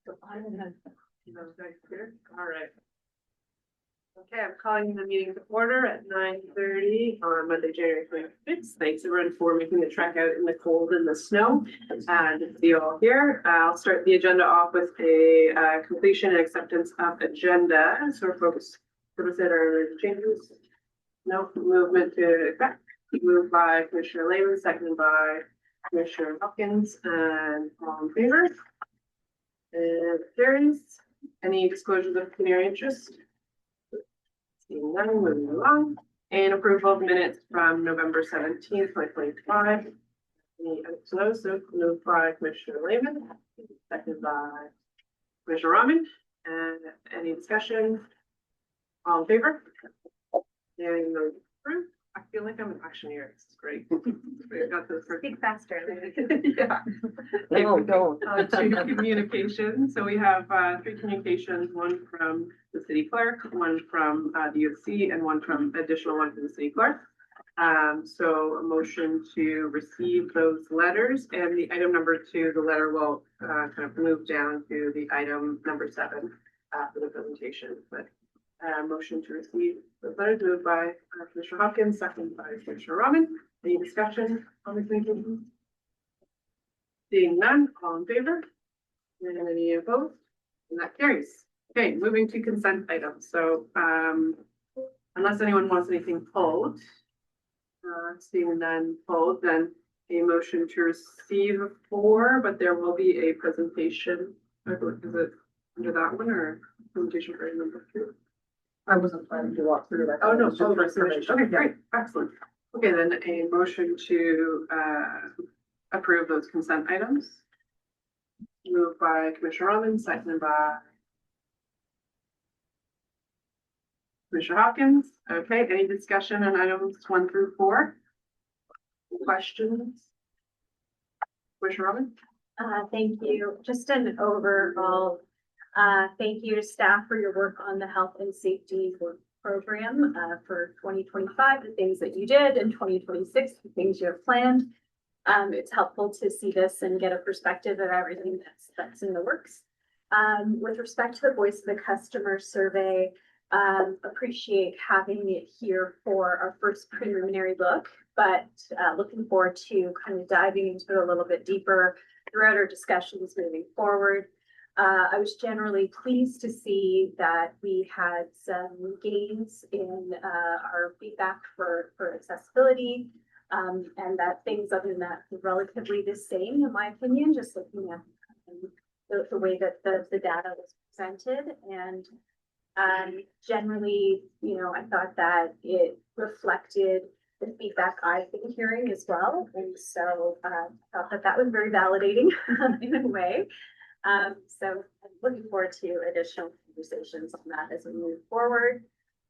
All right. Okay, I'm calling the meeting to order at 9:30 on Monday, January 26th. Thanks everyone for making the trek out in the cold and the snow. And to see you all here. I'll start the agenda off with a completion and acceptance of agenda. So folks, that are changes. No movement to accept. Moved by Commissioner Lehman, seconded by Commissioner Hopkins, and all in favor. And carries. Any disclosures of pecuniary interest? Seeing none, moving along. And approval of minutes from November 17th, 2025. Any those? So moved by Commissioner Lehman, seconded by Commissioner Rahman. And any discussion? All in favor? Hearing none approved. I feel like I'm an auctioneer. This is great. We've got this for Speak faster. yeah. No, don't. Two communications. So we have three communications, one from the city clerk, one from the U of C, and one from additional one from the city clerk. So a motion to receive those letters, and the item number 2, the letter will kind of move down to the item number 7 for the presentation. But motion to receive the letters moved by Commissioner Hopkins, seconded by Commissioner Rahman. Any discussion on the communication? Seeing none, all in favor? And any opposed? And that carries. Okay, moving to consent items. So unless anyone wants anything pulled, seeing none pulled, then a motion to receive 4, but there will be a presentation. Is it under that one or presentation for item number 3? I wasn't planning to walk through that. Oh, no, for information. Okay, great, excellent. Okay, then a motion to approve those consent items. Moved by Commissioner Rahman, seconded by Commissioner Hopkins. Okay, any discussion on items 1 through 4? Questions? Commissioner Rahman? Thank you. Just an overall, thank you to staff for your work on the health and safety work program for 2025, the things that you did, and 2026, the things you have planned. It's helpful to see this and get a perspective of everything that's in the works. With respect to the voice of the customer survey, appreciate having it here for our first preliminary look, but looking forward to kind of diving into it a little bit deeper throughout our discussions moving forward. I was generally pleased to see that we had some gains in our feedback for accessibility, and that things other than that were relatively the same, in my opinion, just looking at the way that the data was presented. And generally, you know, I thought that it reflected the feedback I've been hearing as well. And so I thought that was very validating in a way. So I'm looking forward to additional conversations on that as we move forward.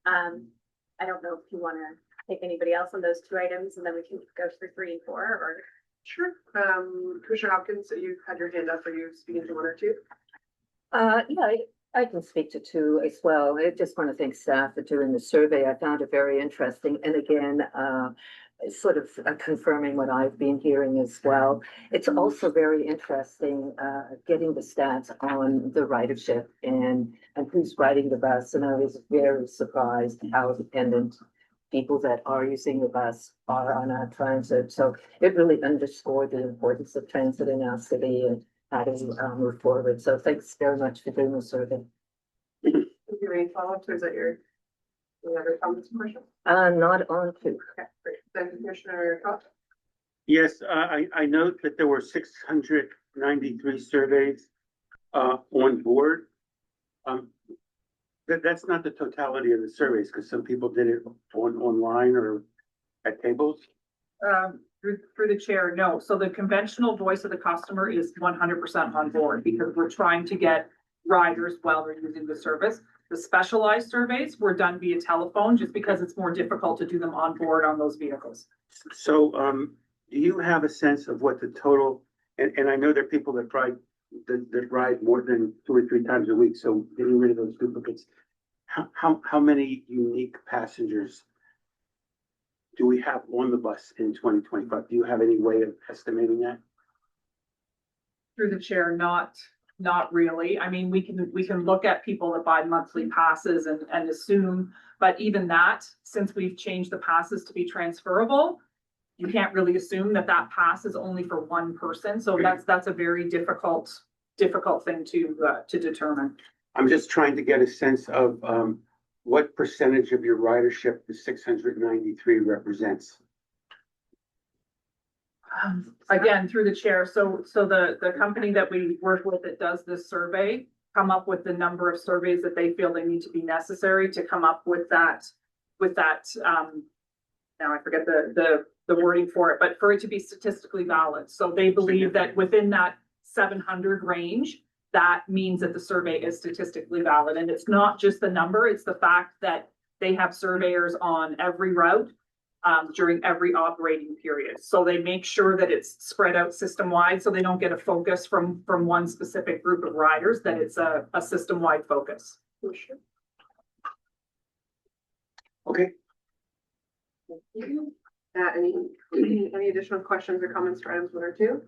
I don't know if you want to take anybody else on those 2 items, and then we can go through 3 and 4, or. Sure. Commissioner Hopkins, you had your hand up. Are you speaking to 1 or 2? Yeah, I can speak to 2 as well. I just want to thank staff for doing the survey. I found it very interesting. And again, sort of confirming what I've been hearing as well. It's also very interesting getting the stats on the ridership and who's riding the bus. And I was very surprised how dependent people that are using the bus are on our transit. So it really underscored the importance of transit in our city and how to move forward. So thanks very much for doing the survey. Is there any follow-ups, or is that your other comments, Commissioner? Not on 2. Okay, great. Then Commissioner Cox? Yes, I note that there were 693 surveys on board. That's not the totality of the surveys, because some people did it online or at tables. Through the chair, no. So the conventional voice of the customer is 100% on board, because we're trying to get riders while they're using the service. The specialized surveys were done via telephone, just because it's more difficult to do them on board on those vehicles. So do you have a sense of what the total, and I know there are people that ride more than 2 or 3 times a week, so getting rid of those duplicates, how many unique passengers do we have on the bus in 2025? Do you have any way of estimating that? Through the chair, not not really. I mean, we can look at people that buy monthly passes and assume, but even that, since we've changed the passes to be transferable, you can't really assume that that pass is only for one person. So that's a very difficult thing to determine. I'm just trying to get a sense of, what percentage of your ridership the 693 represents. Again, through the chair, so the company that we work with that does this survey come up with the number of surveys that they feel they need to be necessary to come up with that, now I forget the wording for it, but for it to be statistically valid. So they believe that within that 700 range, that means that the survey is statistically valid. And it's not just the number, it's the fact that they have surveyors on every route during every operating period. So they make sure that it's spread out system-wide, so they don't get a focus from one specific group of riders, that it's a system-wide focus. Okay, Any additional questions or comments for items 1 or 2?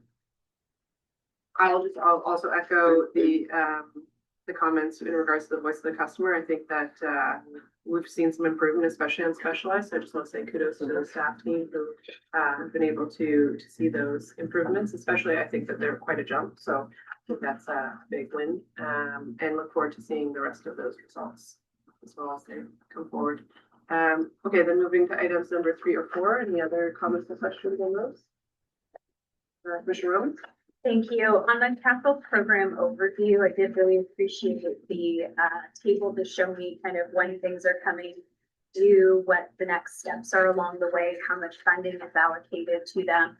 I'll also echo the comments in regards to the voice of the customer. I think that we've seen some improvement, especially on specialized. So I just want to say kudos to the staff team who have been able to see those improvements, especially I think that they're quite a jump. So I think that's a big win, and look forward to seeing the rest of those results as well as they come forward. Okay, then moving to items number 3 or 4. Any other comments or questions on those? Commissioner Roman? Thank you. On the capital program overview, I did really appreciate the table to show me kind of when things are coming due, what the next steps are along the way, how much funding is allocated to them.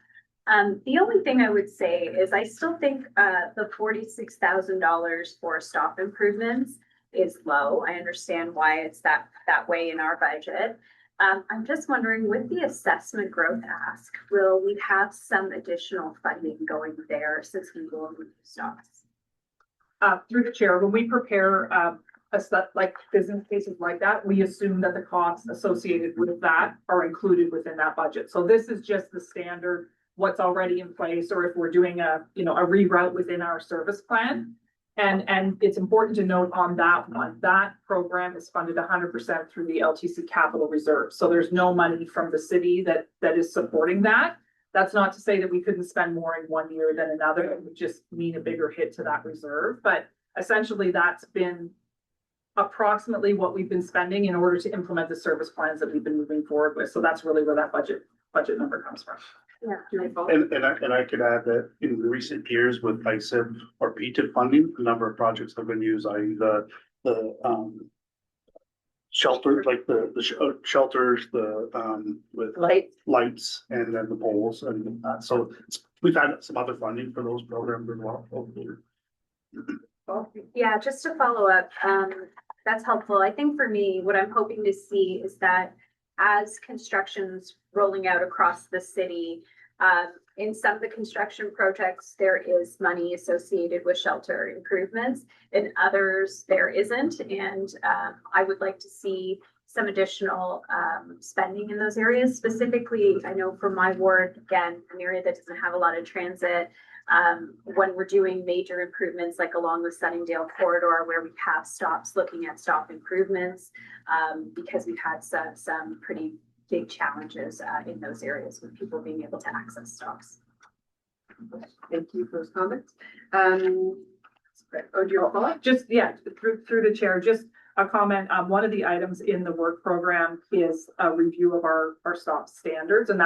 The only thing I would say is I still think the $46,000 for stop improvements is low. I understand why it's that way in our budget. I'm just wondering, with the assessment growth ask, will we have some additional funding going there since we will remove stops? Through the chair, when we prepare like business cases like that, we assume that the costs associated with that are included within that budget. So this is just the standard, what's already in place, or if we're doing a reroute within our service plan. And it's important to note on that one, that program is funded 100% through the LTC capital reserve. So there's no money from the city that is supporting that. That's not to say that we couldn't spend more in one year than another. It would just mean a bigger hit to that reserve. But essentially that's been approximately what we've been spending in order to implement the service plans that we've been moving forward with. So that's really where that budget number comes from. Yeah. And I could add that in recent years with ISIP or PTIP funding, a number of projects have been used, i.e. the shelter, like the shelters, with lights and then the poles and so we've had some other funding for those programs as well. Yeah, just to follow up, that's helpful. I think for me, what I'm hoping to see is that as construction's rolling out across the city, in some of the construction projects, there is money associated with shelter improvements. In others, there isn't. And I would like to see some additional spending in those areas. Specifically, I know for my ward, again, an area that doesn't have a lot of transit, when we're doing major improvements like along the Sunningdale corridor where we have stops, looking at stop improvements, because we've had some pretty big challenges in those areas with people being able to access stops. Thank you for those comments. Do you recall? Just, through the chair, just a comment. One of the items in the work program is a review of our stop standards, and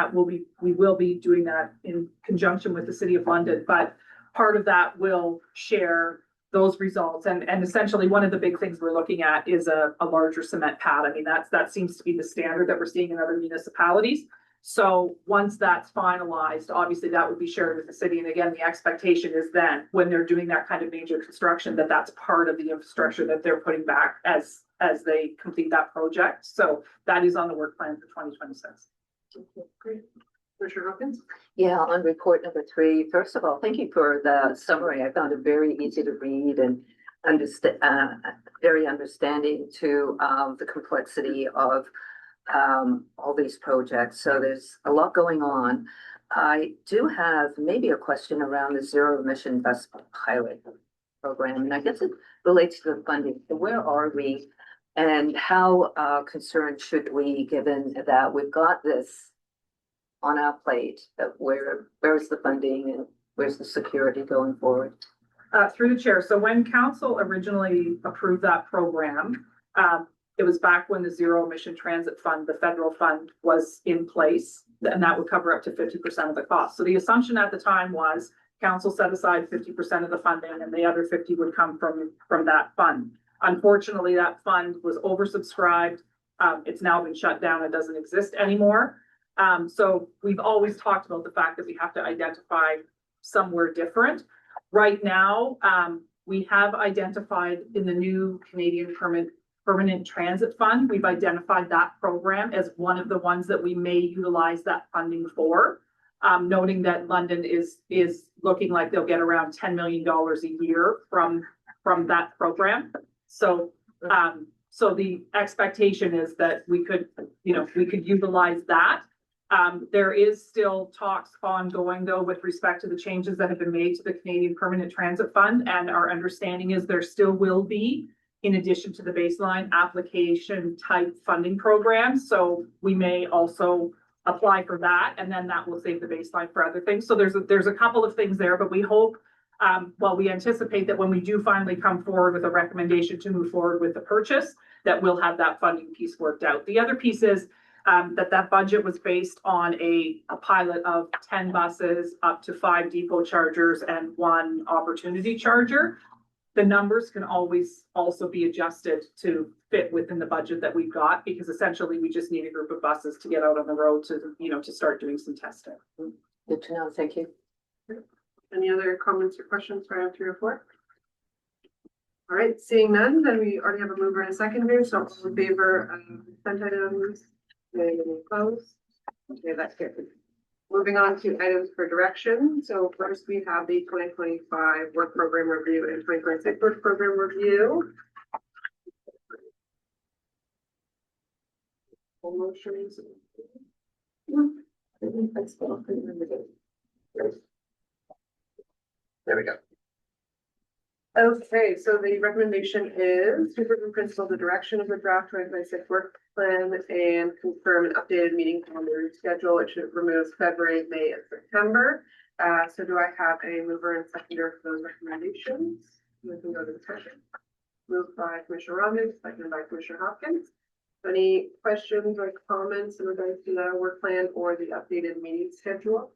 we will be doing that in conjunction with the City of London, but part of that will share those results. And essentially one of the big things we're looking at is a larger cement pad. I mean, that seems to be the standard that we're seeing in other municipalities. So once that's finalized, obviously that would be shared with the city. And again, the expectation is then when they're doing that kind of major construction, that's part of the infrastructure that they're putting back as they complete that project. So that is on the work plan for 2026. Great. Commissioner Hawkins? Yeah, on report number 3, first of all, thank you for the summary. I found it very easy to read and very understanding to the complexity of all these projects. So there's a lot going on. I do have maybe a question around the zero emission bus pilot. program, and I guess it relates to the funding. So where are we? And how concerned should we, given that we've got this on our plate, that where's the funding and where's the security going forward? Through the chair. So when council originally approved that program, it was back when the Zero Emission Transit Fund, the federal fund, was in place, and that would cover up to 50% of the cost. So the assumption at the time was council set aside 50% of the funding and the other 50 would come from that fund. Unfortunately, that fund was oversubscribed. It's now been shut down. It doesn't exist anymore. So we've always talked about the fact that we have to identify somewhere different. Right now, we have identified in the new Canadian Permanent Transit Fund, we've identified that program as one of the ones that we may utilize that funding for. Noting that London is looking like they'll get around $10 million a year from that program. So, so the expectation is that we could utilize that. There is still talks ongoing though with respect to the changes that have been made to the Canadian Permanent Transit Fund, and our understanding is there still will be, in addition to the baseline, application type funding programs. So we may also apply for that, and then that will save the baseline for other things. So there's a couple of things there, but we hope, we anticipate that when we do finally come forward with a recommendation to move forward with the purchase, that we'll have that funding piece worked out. The other piece is that budget was based on a pilot of 10 buses, up to 5 depot chargers and 1 opportunity charger. The numbers can always also be adjusted to fit within the budget that we've got, because essentially we just need a group of buses to get out on the road to start doing some testing. Good to know, thank you. Any other comments or questions for item 3 or 4? All right, seeing none, then we already have a mover and a seconder, so all in favor of consent items, any opposed? Okay, that's good. Moving on to items for direction. So first we have the 2025 work program review and 2026 work program review. Motions. There we go. Okay, so the recommendation is to approve in principle the direction of the draft 2026 work plan and confirm an updated meeting calendar schedule, which removes February, May, and September. So do I have a mover and seconder for those recommendations? We can go to the discussion. Moved by Commissioner Robbins, seconded by Commissioner Hopkins. Any questions or comments in regards to the work plan or the updated meeting schedule?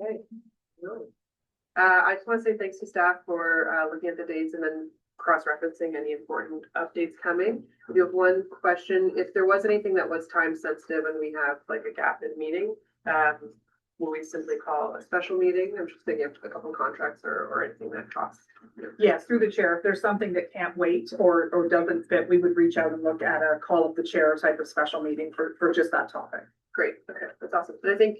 Okay. No. I just want to say thanks to staff for looking at the dates and then cross-referencing any important updates coming. We have one question. If there was anything that was time sensitive and we have like a gap in meeting, will we simply call a special meeting? I'm just thinking of a couple of contracts or anything that costs. Yes, through the chair. If there's something that can't wait or doesn't fit, we would reach out and look at a call of the chair type of special meeting for just that topic. Great. Okay, that's awesome. And I think,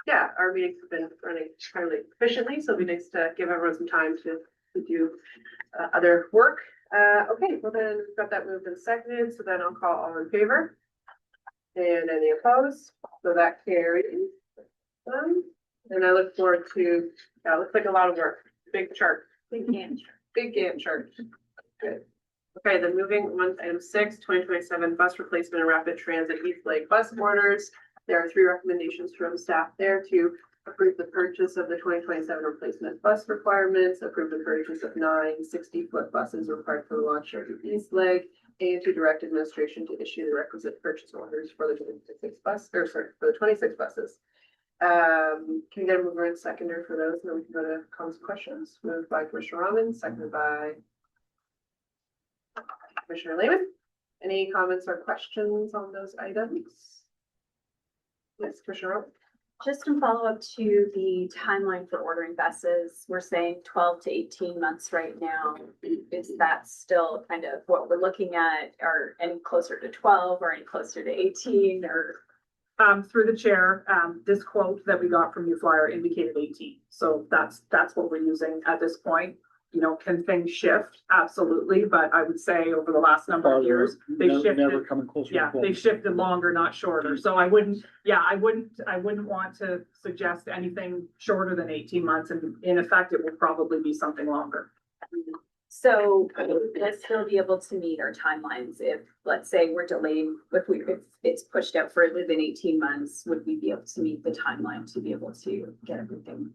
yeah, our meetings have been running fairly efficiently, so it'd be nice to give everyone some time to do other work. Okay, well then we've got that moved and seconded, so then I'll call all in favor. And any opposed? So that carries. And I look forward to, looks like a lot of work. Big chart. Big Gantt. Big Gantt chart. Good. Okay, then moving on to item 6, 2027 bus replacement and rapid transit East Lake bus orders. There are 3 recommendations from staff there to approve the purchase of the 2027 replacement bus requirements, approve the purchase of 9 60-foot buses required for the launch of East Lake, and to direct administration to issue the requisite purchase orders for the 26 buses. Can you get a mover and seconder for those? And then we can go to comments and questions. Moved by Commissioner Robbins, seconded by Commissioner Lehman. Any comments or questions on those items? Yes, Commissioner Robbins. Just in follow-up to the timeline for ordering buses, we're saying 12 to 18 months right now. Is that still kind of what we're looking at, or any closer to 12 or any closer to 18 or? Through the chair, this quote that we got from New Flyer indicated 18. So that's what we're using at this point. you know, can things shift? Absolutely, but I would say over the last number of years, they Never shifted. coming closer. to Yeah, full. they've shifted longer, not shorter. So I wouldn't want to suggest anything shorter than 18 months. And in effect, it will probably be something longer. So we'll still be able to meet our timelines if, let's say, we're delayed, if it's pushed out further than 18 months, would we be able to meet the timeline to be able to get everything?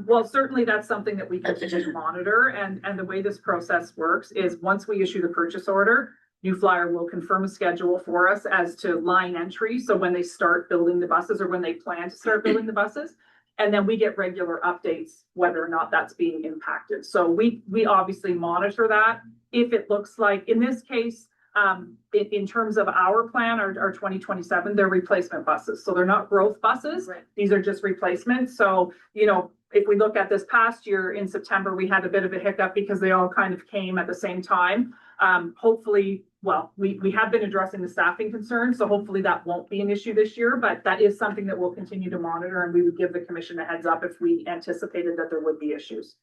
Well, certainly that's something that we continue to monitor, and the way this process works is once we issue the purchase order, New Flyer will confirm a schedule for us as to line entry, so when they start building the buses or when they plan to start building the buses. And then we get regular updates whether or not that's being impacted. So we obviously monitor that. If it looks like, in this case, in terms of our plan, our 2027, they're replacement buses. So they're not growth buses. Right. These are just replacements. So, you know, if we look at this past year in September, we had a bit of a hiccup because they all kind of came at the same time. Hopefully, well, we have been addressing the staffing concerns, so hopefully that won't be an issue this year, but that is something that we'll continue to monitor, and we would give the commission a heads up if we anticipated that there would be issues.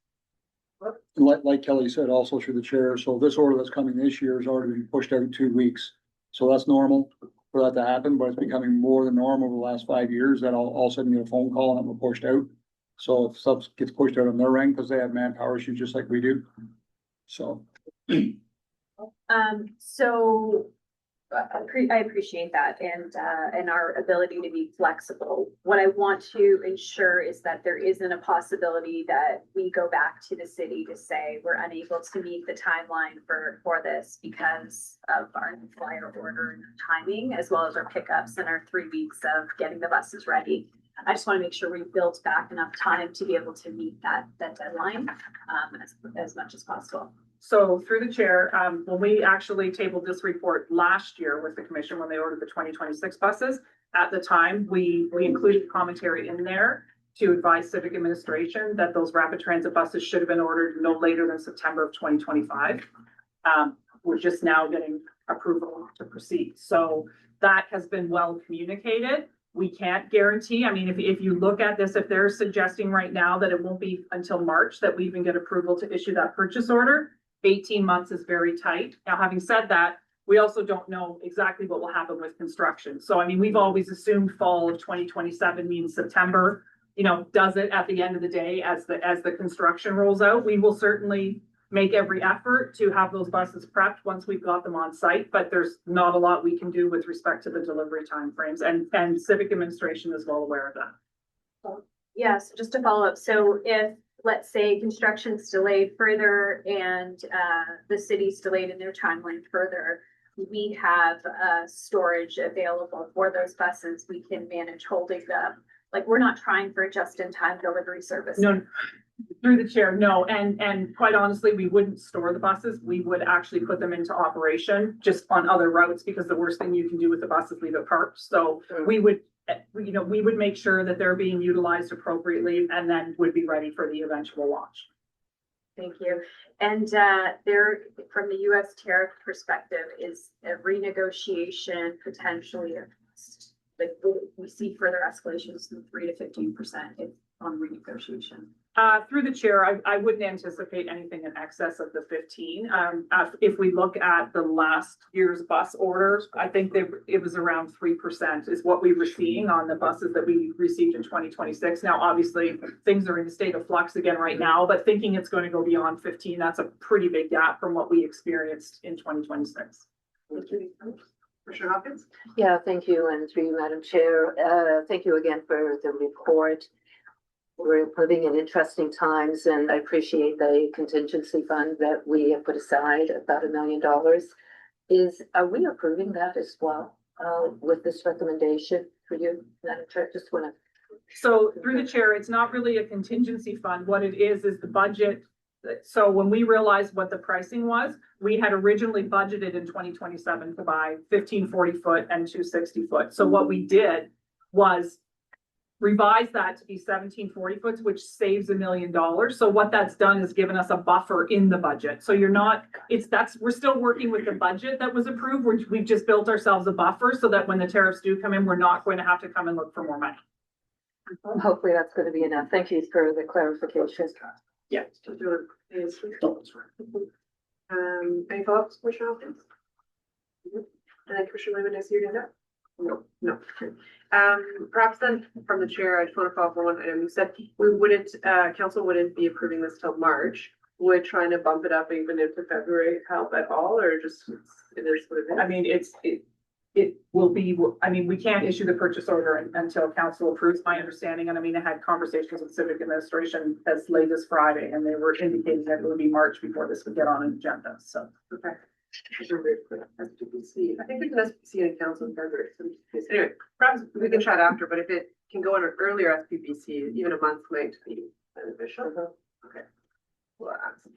Like Kelly said, also through the chair, so this order that's coming this year has already been pushed out 2 weeks. So that's normal for that to happen, but it's becoming more than normal over the last 5 years that all of a sudden you get a phone call and it will pushed out. So if stuff gets pushed out on their end, because they have manpower issues just like we do. So. So I appreciate that and our ability to be flexible. What I want to ensure is that there isn't a possibility that we go back to the city to say we're unable to meet the timeline for this because of our New Flyer order and timing, as well as our pickups and our 3 weeks of getting the buses ready. I just want to make sure we build back enough time to be able to meet that deadline as much as possible. So through the chair, when we actually tabled this report last year with the commission, when they ordered the 2026 buses, at the time, we included commentary in there to advise civic administration that those rapid transit buses should have been ordered no later than September of 2025. We're just now getting approval to proceed. So that has been well communicated. We can't guarantee, I mean, if you look at this, if they're suggesting right now that it won't be until March that we even get approval to issue that purchase order, 18 months is very tight. Now, having said that, we also don't know exactly what will happen with construction. So, I mean, we've always assumed fall of 2027 means September, you know, does it at the end of the day as the construction rolls out. We will certainly make every effort to have those buses prepped once we've got them on site, but there's not a lot we can do with respect to the delivery timeframes, and civic administration is well aware of that. Yes, just to follow up. So if, let's say, construction's delayed further and the city's delayed in their timeline further, we have storage available for those buses. We can manage holding them. Like, we're not trying for a just-in-time delivery service. No, through the chair, no, and quite honestly, we wouldn't store the buses. We would actually put them into operation just on other routes, because the worst thing you can do with the bus is leave it parked. So we would, you know, we would make sure that they're being utilized appropriately and then would be ready for the eventual launch. Thank you. And there, from the US tariff perspective, is a renegotiation potentially, like, we see further escalations from 3 to 15% on renegotiation? Through the chair, I wouldn't anticipate anything in excess of the 15. If we look at the last year's bus orders, I think it was around 3% is what we were seeing on the buses that we received in 2026. Now, obviously, things are in a state of flux again right now, but thinking it's going to go beyond 15, that's a pretty big gap from what we experienced in 2026. Commissioner Hopkins? Yeah, thank you, and through you, Madam Chair, thank you again for the report. We're living in interesting times, and I appreciate the contingency fund that we have put aside, about $1 million. Are we approving that as well, with this recommendation for you, Madam Chair? Just wanna. So through the chair, it's not really a contingency fund. What it is the budget. So when we realized what the pricing was, we had originally budgeted in 2027 to buy 1540 foot and 260 foot. So what we did was revise that to be 1740 foot, which saves $1 million. So what that's done is given us a buffer in the budget. So we're still working with the budget that was approved. We've just built ourselves a buffer so that when the tariffs do come in, we're not going to have to come and look for more money. Hopefully that's going to be enough. Thank you for the clarification. Yeah. Any follow-ups, Commissioner Hopkins? And then Commissioner Lehman, is your hand up? No. Perhaps then from the chair, I just want to follow up on one item. You said we wouldn't, council wouldn't be approving this till March. Would trying to bump it up even into February help at all, or just, it is what it I is? mean, it will be, I mean, we can't issue the purchase order until council approves, my understanding. And I mean, I had conversations with civic administration as late as Friday, and they were indicating that it would be March before this would get on an agenda, so. Okay. SPPC, I think we can SPPC and council in February. So anyway, perhaps we can chat after, but if it can go on an earlier SPPC, even a month might be beneficial. Okay. We'll ask.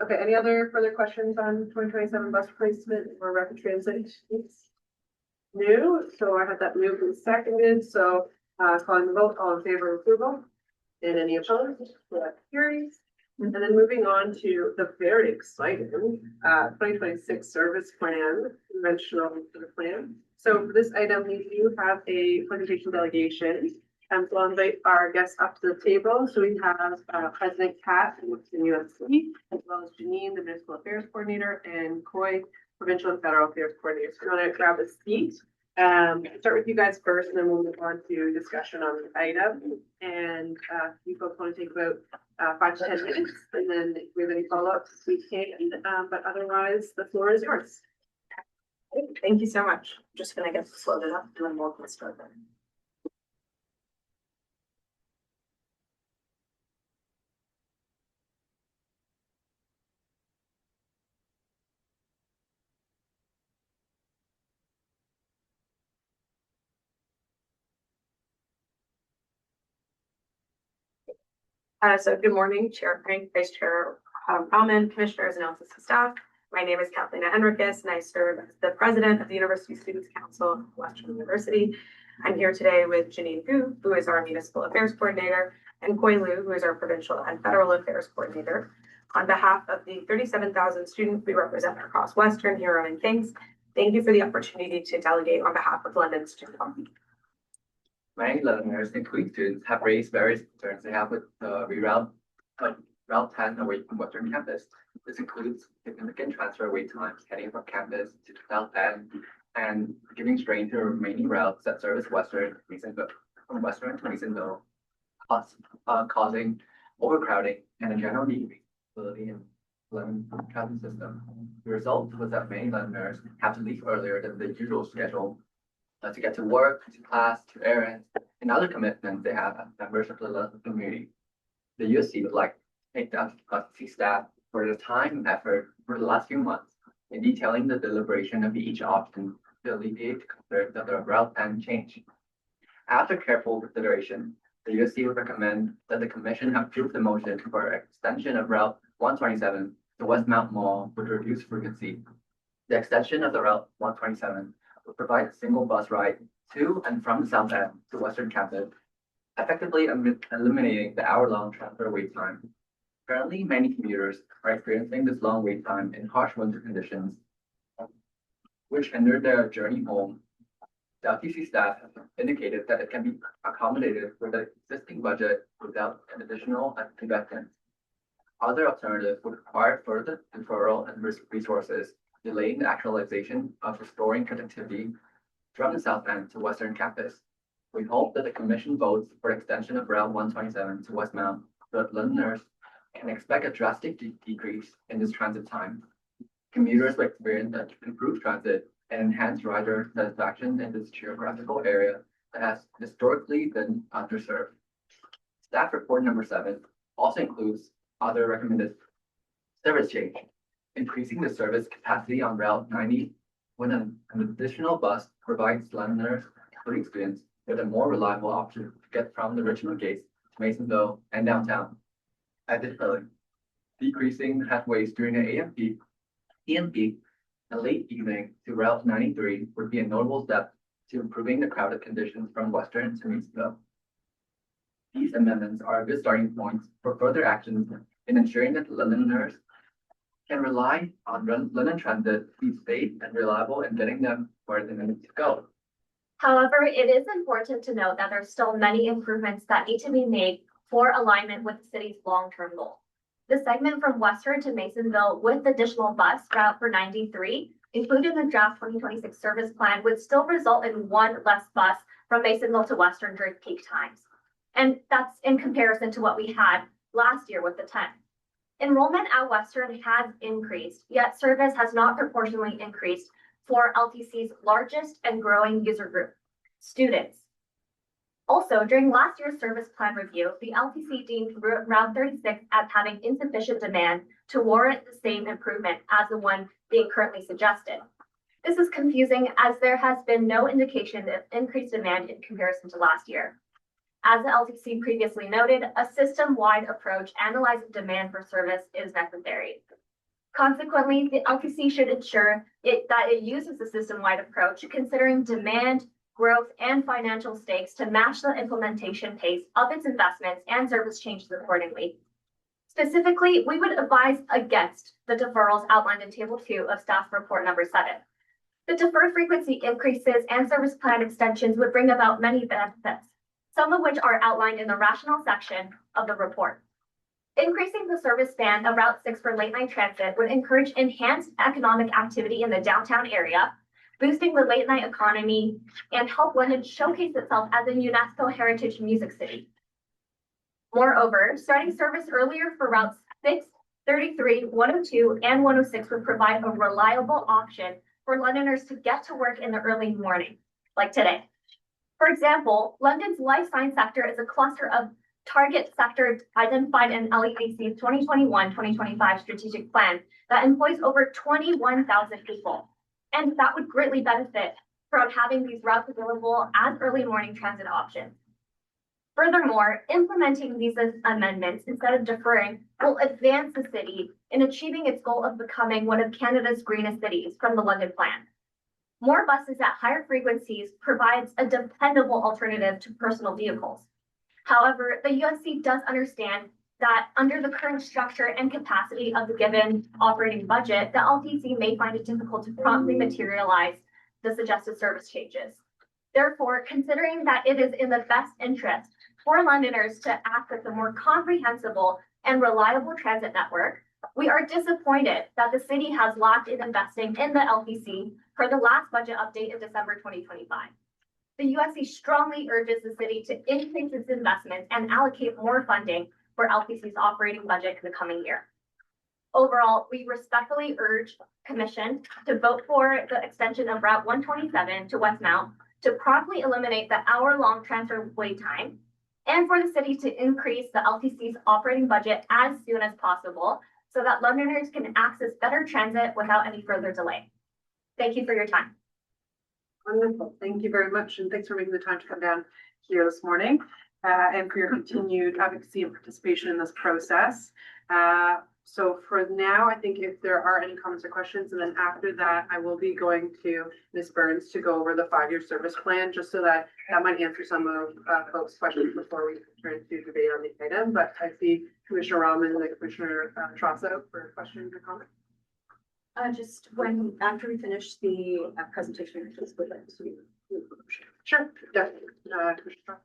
Okay, any other further questions on 2027 bus replacement or rapid transit? New, so I had that moved and seconded, so calling the vote, all in favor of approval? And any opposed? So that carries. And then moving on to the very exciting 2026 service plan, conventional plan. So for this item, we do have a presentation delegation. And so I'll invite our guests up to the table. So we have President Kat, who works in UNC, as well as Janine, the Municipal Affairs Coordinator, and Coy, Provincial and Federal Affairs Coordinator. So you want to grab a seat. Start with you guys first, and then we'll move on to discussion on the item. And you folks want to take about 5 to 10 minutes, and then if we have any follow-ups, we can. But otherwise, the floor is yours. Thank you so much. Just gonna get this loaded up and then we'll get started. So good morning, Chair Frank, Vice Chair Bauman, Commissioners, and office staff. My name is Kathleen Henricus, and I serve as the President of the University Students Council of Western University. I'm here today with Janine Gu, who is our Municipal Affairs Coordinator, and Koi Liu, who is our Provincial and Federal Affairs Coordinator. On behalf of the 37,000 students we represent across Western, Huron, and Kings, thank you for the opportunity to delegate on behalf of London Student Body. Many learners, including students, have raised various concerns they have with the reroute of Route 10 away from Western campus. This includes significant transfer wait times heading from campus to South End and giving strain to remaining routes that service Western from Western to Masonville, causing overcrowding and a general decrease in ability in London transit system. The result was that many learners have to leave earlier than the usual schedule to get to work, to class, to errands, and other commitments they have as members of the London community. The USC would like to thank the FCC staff for the time and effort for the last few months in detailing the deliberation of each option to alleviate the concerns of the Route 10 change. After careful consideration, the USC would recommend that the Commission approve the motion for extension of Route 127 to Westmount Mall with reduced frequency. The extension of the Route 127 would provide a single bus ride to and from the South End to Western campus, effectively eliminating the hour-long transfer wait time. Currently, many commuters are experiencing this long wait time in harsh winter conditions, which hinder their journey home. The LTC staff have indicated that it can be accommodated with the existing budget without an additional investment. Other alternatives would require further deferral and resources, delaying the actualization of restoring connectivity from the South End to Western campus. We hope that the Commission votes for extension of Route 127 to Westmount so that Londoners can expect a drastic decrease in this transit time. Commuters will experience improved transit and enhanced rider satisfaction in this geographical area that has historically been underserved. Staff report number 7 also includes other recommended service change, increasing the service capacity on Route 90 when an additional bus provides Londoners, including students, with a more reliable option to get from the Richmond Gates to Masonville and downtown. Additionally, decreasing headways during the AM peak, and late evening to Route 93 would be a notable step to improving the crowded conditions from Western to Masonville. These amendments are a good starting point for further actions in ensuring that Londoners can rely on London Transit to be safe and reliable in getting them where they need to go. However, it is important to note that there's still many improvements that need to be made for alignment with the city's long-term goal. The segment from Western to Masonville with additional bus route for 93 included in the draft 2026 service plan would still result in one less bus from Masonville to Western during peak times. And that's in comparison to what we had last year with the 10. Enrollment at Western has increased, yet service has not proportionally increased for LTC's largest and growing user group, students. Also, during last year's service plan review, the LTC deemed Route 36 as having insufficient demand to warrant the same improvement as the one being currently suggested. This is confusing as there has been no indication of increased demand in comparison to last year. As the LTC previously noted, a system-wide approach analyzing demand for service is necessary. Consequently, the LTC should ensure that it uses the system-wide approach, considering demand, growth, and financial stakes to match the implementation pace of its investments and service changes accordingly. Specifically, we would advise against the deferrals outlined in Table 2 of Staff Report Number 7. The deferred frequency increases and service plan extensions would bring about many benefits, some of which are outlined in the rationale section of the report. Increasing the service span of Route 6 for late night transit would encourage enhanced economic activity in the downtown area, boosting the late night economy, and help London showcase itself as a UNESCO Heritage Music City. Moreover, starting service earlier for routes 6, 33, 102, and 106 would provide a reliable option for Londoners to get to work in the early morning, like today. For example, London's life science sector is a cluster of target sector identified in LEDC's 2021-2025 strategic plan that employs over 21,000 people. And that would greatly benefit from having these routes available as early morning transit options. Furthermore, implementing these amendments instead of deferring will advance the city in achieving its goal of becoming one of Canada's greenest cities from the London Plan. More buses at higher frequencies provides a dependable alternative to personal vehicles. However, the USC does understand that under the current structure and capacity of the given operating budget, the LTC may find it difficult to promptly materialize the suggested service changes. Therefore, considering that it is in the best interest for Londoners to access a more comprehensible and reliable transit network, we are disappointed that the city has lacked in investing in the LTC per the last budget update in December 2025. The USC strongly urges the city to increase its investments and allocate more funding for LTC's operating budget in the coming year. Overall, we respectfully urge Commission to vote for the extension of Route 127 to Westmount to promptly eliminate the hour-long transfer wait time, and for the city to increase the LTC's operating budget as soon as possible so that Londoners can access better transit without any further delay. Thank you for your time. Wonderful. Thank you very much. And thanks for making the time to come down here this morning and for your continued advocacy and participation in this process. So for now, I think if there are any comments or questions, and then after that, I will be going to Ms. Burns to go over the 5-year service plan, just so that might answer some of folks' questions before we turn to debate on the item. But I see Commissioner Rahman and Commissioner Trosso for questions or comments. Just after we finish the presentation, just would like to. Sure, definitely. Commissioner Trosso.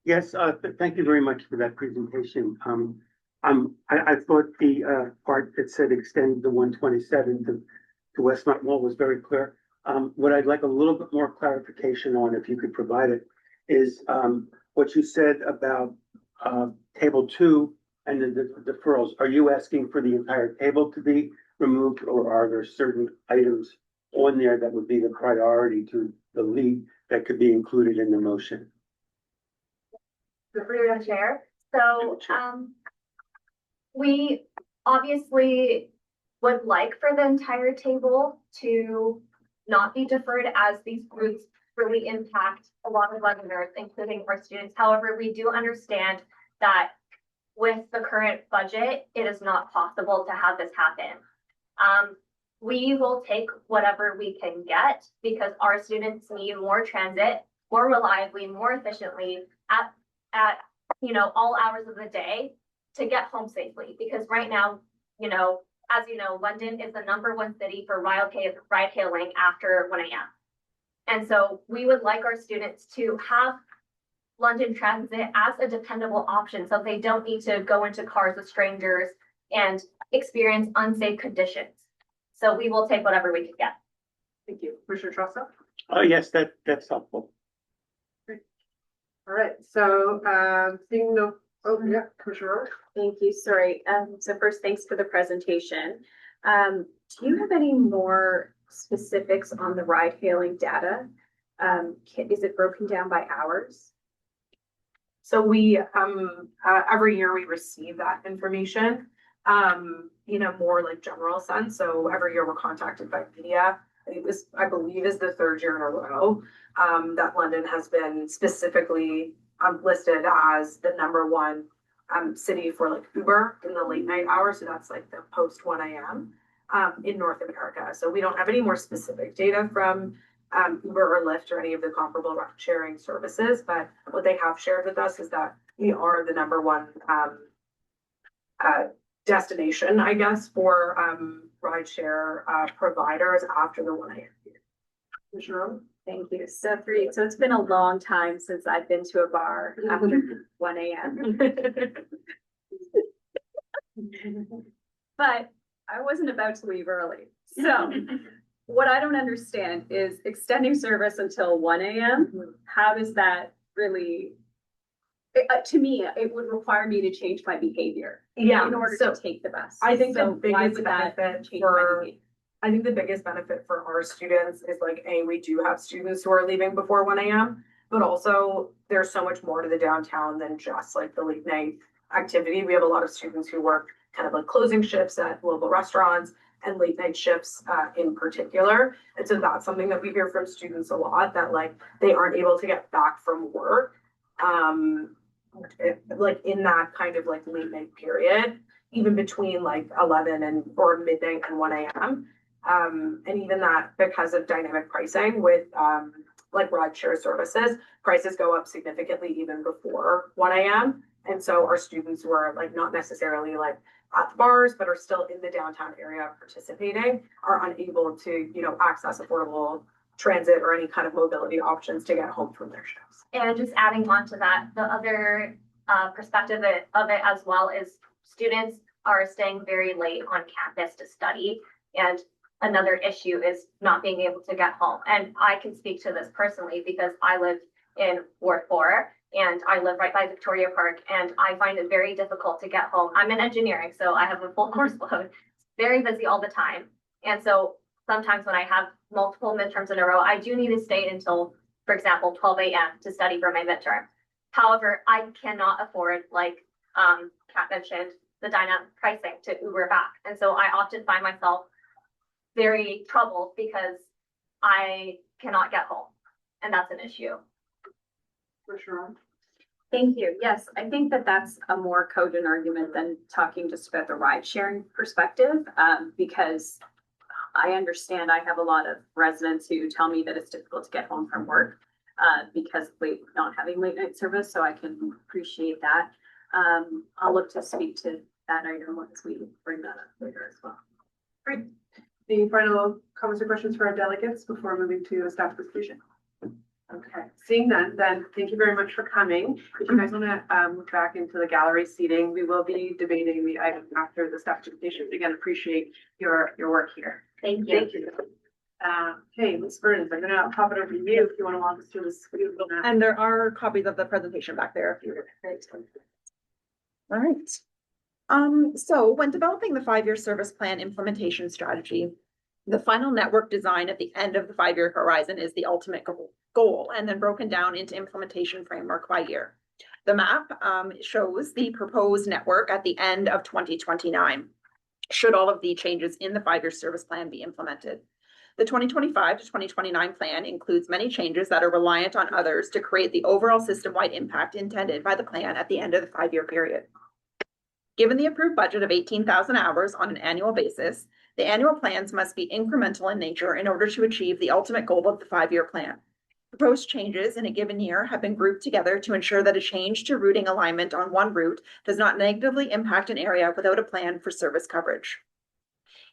Yes, thank you very much for that presentation. I thought the part that said extend the 127 to Westmont Mall was very clear. What I'd like a little bit more clarification on, if you could provide it, is what you said about Table 2 and the deferrals. Are you asking for the entire table to be removed, or are there certain items on there that would be the priority to the lead that could be included in the motion? Through the chair. So we obviously would like for the entire table to not be deferred, as these groups really impact a lot of Londoners, including our students. However, we do understand that with the current budget, it is not possible to have this happen. We will take whatever we can get because our students need more transit, more reliably, more efficiently at all hours of the day to get home safely. Because right now, as you know, London is the #1 city for ride hailing after 1 a.m. And so we would like our students to have London Transit as a dependable option, so they don't need to go into cars with strangers and experience unsafe conditions. So we will take whatever we can get. Thank you. Commissioner Trossel? Oh, yes, that's helpful. All right, so, seeing no, oh, yeah, Commissioner Rowe? Thank you, sorry. So first, thanks for the presentation. Do you have any more specifics on the ride hailing data? Is it broken down by hours? So we, every year we receive that information, in a more like general sense. So every year we're contacted by media. I believe is the third year in a row, that London has been specifically, listed as the #1, city for like Uber in the late night hours. So that's like the post 1 a.m. In North America. So we don't have any more specific data from Uber or Lyft or any of the comparable ride sharing services, but what they have shared with us is that we are the #1 destination, I guess, for rideshare providers after the 1 a.m. Commissioner Rowe? Thank you. So it's been a long time since I've been to a bar after 1 a.m. But I wasn't about to leave early. So what I don't understand is extending service until 1 a.m. How does that really, to me, it would require me to change my behavior Yeah, in order so to take the bus. I think the So why biggest would that benefit change my for, behavior? I think the biggest benefit for our students is like, we do have students who are leaving before 1 a.m. But also there's so much more to the downtown than just like the late night activity. We have a lot of students who work kind of like closing shifts at local restaurants and late night shifts in particular. And so that's something that we hear from students a lot, that like they aren't able to get back from work. Like in that kind of like late night period, even between like 11 and or midnight and 1 a.m. And even that because of dynamic pricing with like rideshare services, prices go up significantly even before 1 a.m. And so our students who are like not necessarily like at the bars, but are still in the downtown area participating, are unable to, access affordable transit or any kind of mobility options to get home from their shifts. And just adding on to that, the other perspective of it as well is students are staying very late on campus to study. And another issue is not being able to get home. And I can speak to this personally because I live in Ward 4 and I live right by Victoria Park, and I find it very difficult to get home. I'm in engineering, so I have a full course load, very busy all the time. And so sometimes when I have multiple midterms in a row, I do need to stay until, for example, 12 a.m. to study for my midterm. However, I cannot afford, like Kat mentioned, the dynamic pricing to Uber back. And so I often find myself very troubled because I cannot get home. And that's an issue. Commissioner Rowe? Thank you. Yes, I think that that's a more cogent argument than talking just about the ride sharing perspective, because I understand I have a lot of residents who tell me that it's difficult to get home from work because of not having late night service, so I can appreciate that. I'll look to speak to that item once we bring that up later as well. Great. Any final comments or questions for our delegates before moving to a staff presentation? Okay, seeing none, then thank you very much for coming. If you guys want to move back into the gallery seating, we will be debating the item after the staff presentation. Again, appreciate your work here. Thank you. Thank you. Okay, Ms. Burns, I'm gonna pop it over to you if you want to walk us through this. And there are copies of the presentation back there if you're. All right. So when developing the 5-year service plan implementation strategy, the final network design at the end of the 5-year horizon is the ultimate goal, and then broken down into implementation framework by year. The map shows the proposed network at the end of 2029, should all of the changes in the 5-year service plan be implemented. The 2025 to 2029 plan includes many changes that are reliant on others to create the overall system-wide impact intended by the plan at the end of the 5-year period. Given the approved budget of 18,000 hours on an annual basis, the annual plans must be incremental in nature in order to achieve the ultimate goal of the 5-year plan. Proposed changes in a given year have been grouped together to ensure that a change to routing alignment on one route does not negatively impact an area without a plan for service coverage.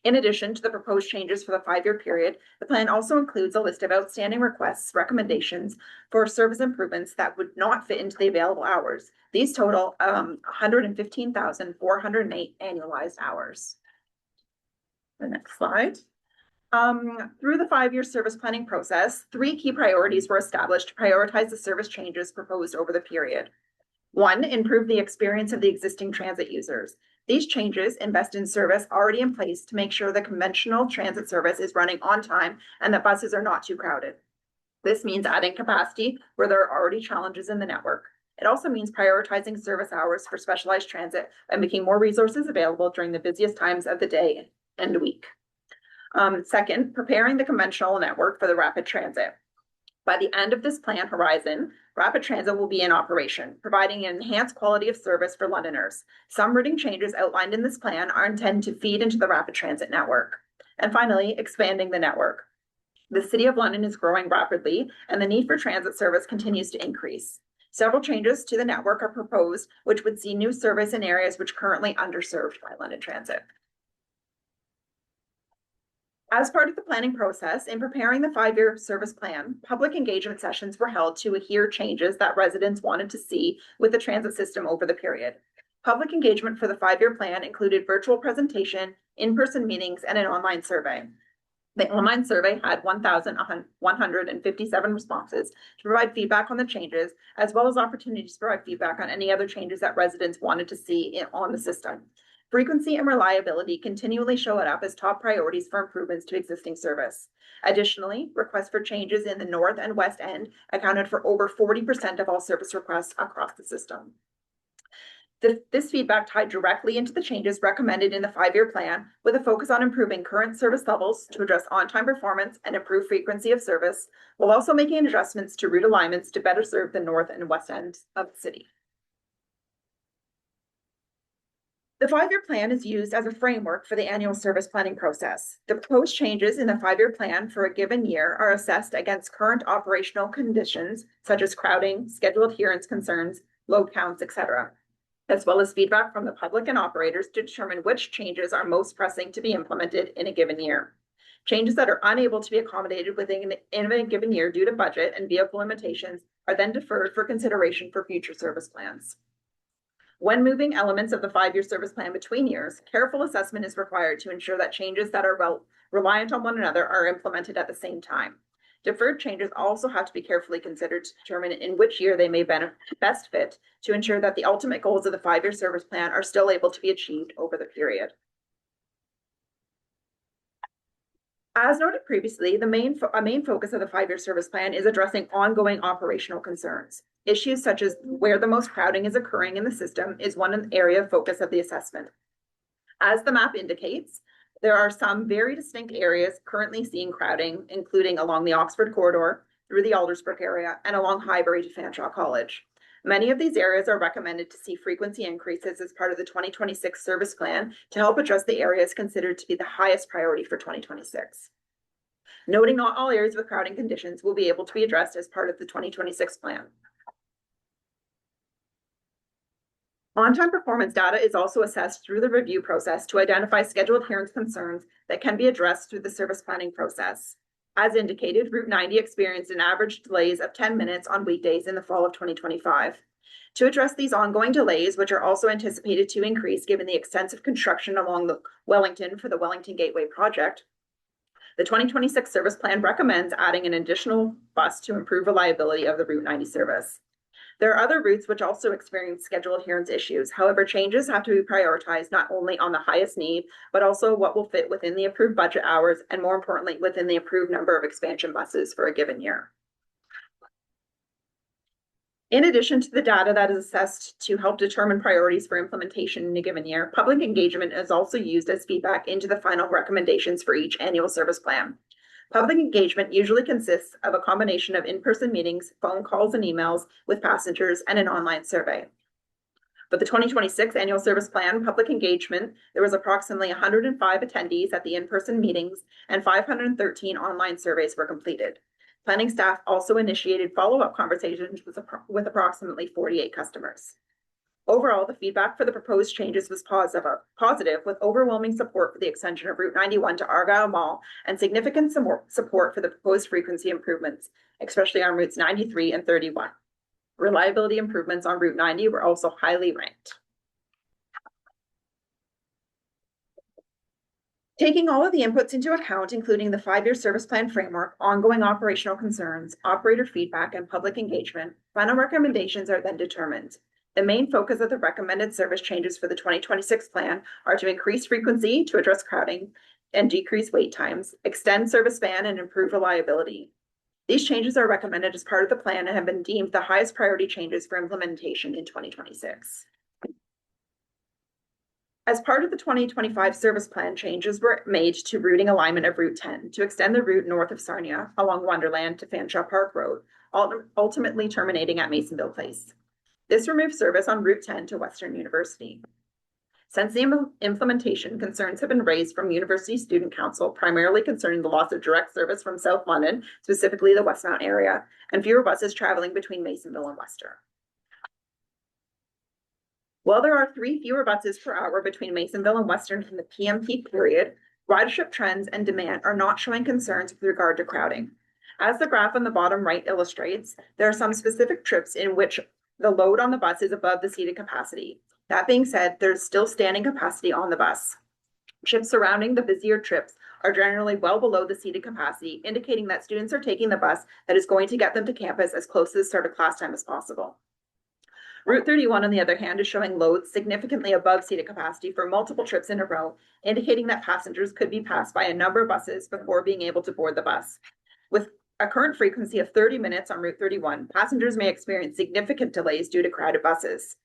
In addition to the proposed changes for the 5-year period, the plan also includes a list of outstanding requests, recommendations for service improvements that would not fit into the available hours. These total 115,408 annualized hours. The next slide. Through the 5-year service planning process, 3 key priorities were established to prioritize the service changes proposed over the period. 1, improve the experience of the existing transit users. These changes invest in service already in place to make sure the conventional transit service is running on time and that buses are not too crowded. This means adding capacity where there are already challenges in the network. It also means prioritizing service hours for specialized transit and making more resources available during the busiest times of the day and week. Second, preparing the conventional network for the rapid transit. By the end of this plan horizon, rapid transit will be in operation, providing an enhanced quality of service for Londoners. Some routing changes outlined in this plan are intended to feed into the rapid transit network. And finally, expanding the network. The City of London is growing rapidly, and the need for transit service continues to increase. Several changes to the network are proposed, which would see new service in areas which are currently underserved by London Transit. As part of the planning process, in preparing the 5-year service plan, public engagement sessions were held to hear changes that residents wanted to see with the transit system over the period. Public engagement for the 5-year plan included virtual presentation, in-person meetings, and an online survey. The online survey had 1,157 responses to provide feedback on the changes, as well as opportunities to provide feedback on any other changes that residents wanted to see on the system. Frequency and reliability continually showed up as top priorities for improvements to existing service. Additionally, requests for changes in the North and West End accounted for over 40% of all service requests across the system. This feedback tied directly into the changes recommended in the 5-year plan, with a focus on improving current service levels to address on-time performance and improve frequency of service, while also making adjustments to route alignments to better serve the North and West Ends of the city. The 5-year plan is used as a framework for the annual service planning process. The proposed changes in the 5-year plan for a given year are assessed against current operational conditions, such as crowding, schedule adherence concerns, load counts, etc., as well as feedback from the public and operators to determine which changes are most pressing to be implemented in a given year. Changes that are unable to be accommodated within a given year due to budget and vehicle limitations are then deferred for consideration for future service plans. When moving elements of the 5-year service plan between years, careful assessment is required to ensure that changes that are reliant on one another are implemented at the same time. Deferred changes also have to be carefully considered to determine in which year they may best fit to ensure that the ultimate goals of the 5-year service plan are still able to be achieved over the period. As noted previously, a main focus of the 5-year service plan is addressing ongoing operational concerns. Issues such as where the most crowding is occurring in the system is one area of focus of the assessment. As the map indicates, there are some very distinct areas currently seeing crowding, including along the Oxford corridor, through the Aldersbrook area, and along Highbury to Fanshawe College. Many of these areas are recommended to see frequency increases as part of the 2026 service plan to help address the areas considered to be the highest priority for 2026. Noting not all areas with crowding conditions will be able to be addressed as part of the 2026 plan. On-time performance data is also assessed through the review process to identify schedule adherence concerns that can be addressed through the service planning process. As indicated, Route 90 experienced an average delays of 10 minutes on weekdays in the fall of 2025. To address these ongoing delays, which are also anticipated to increase given the extensive construction along the Wellington for the Wellington Gateway project, the 2026 service plan recommends adding an additional bus to improve reliability of the Route 90 service. There are other routes which also experience schedule adherence issues. However, changes have to be prioritized not only on the highest need, but also what will fit within the approved budget hours and, more importantly, within the approved number of expansion buses for a given year. In addition to the data that is assessed to help determine priorities for implementation in a given year, public engagement is also used as feedback into the final recommendations for each annual service plan. Public engagement usually consists of a combination of in-person meetings, phone calls and emails with passengers, and an online survey. For the 2026 annual service plan public engagement, there was approximately 105 attendees at the in-person meetings and 513 online surveys were completed. Planning staff also initiated follow-up conversations with approximately 48 customers. Overall, the feedback for the proposed changes was positive with overwhelming support for the extension of Route 91 to Argyle Mall and significant support for the proposed frequency improvements, especially on routes 93 and 31. Reliability improvements on Route 90 were also highly ranked. Taking all of the inputs into account, including the 5-year service plan framework, ongoing operational concerns, operator feedback, and public engagement, final recommendations are then determined. The main focus of the recommended service changes for the 2026 plan are to increase frequency to address crowding and decrease wait times, extend service span, and improve reliability. These changes are recommended as part of the plan and have been deemed the highest priority changes for implementation in 2026. As part of the 2025 service plan, changes were made to routing alignment of Route 10 to extend the route north of Sarnia along Wonderland to Fanshawe Park Road, ultimately terminating at Masonville Place. This removed service on Route 10 to Western University. Since the implementation, concerns have been raised from University Student Council, primarily concerning the loss of direct service from South London, specifically the Westmount area, and fewer buses traveling between Masonville and Wester. While there are 3 fewer buses per hour between Masonville and Western in the PM peak period, ridership trends and demand are not showing concerns with regard to crowding. As the graph on the bottom right illustrates, there are some specific trips in which the load on the bus is above the seated capacity. That being said, there's still standing capacity on the bus. Trips surrounding the busier trips are generally well below the seated capacity, indicating that students are taking the bus that is going to get them to campus as close to the start of class time as possible. Route 31, on the other hand, is showing loads significantly above seated capacity for multiple trips in a row, indicating that passengers could be passed by a number of buses before being able to board the bus. With a current frequency of 30 minutes on Route 31, passengers may experience significant delays due to crowded buses.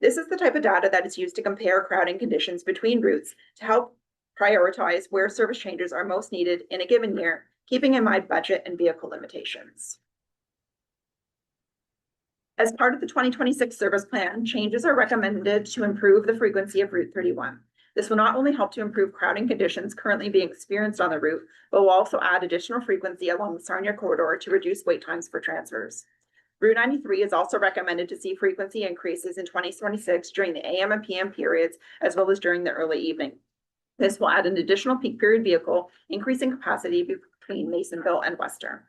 This is the type of data that is used to compare crowding conditions between routes to help prioritize where service changes are most needed in a given year, keeping in mind budget and vehicle limitations. As part of the 2026 service plan, changes are recommended to improve the frequency of Route 31. This will not only help to improve crowding conditions currently being experienced on the route, but will also add additional frequency along the Sarnia corridor to reduce wait times for transfers. Route 93 is also recommended to see frequency increases in 2026 during the AM and PM periods, as well as during the early evening. This will add an additional peak period vehicle, increasing capacity between Masonville and Western.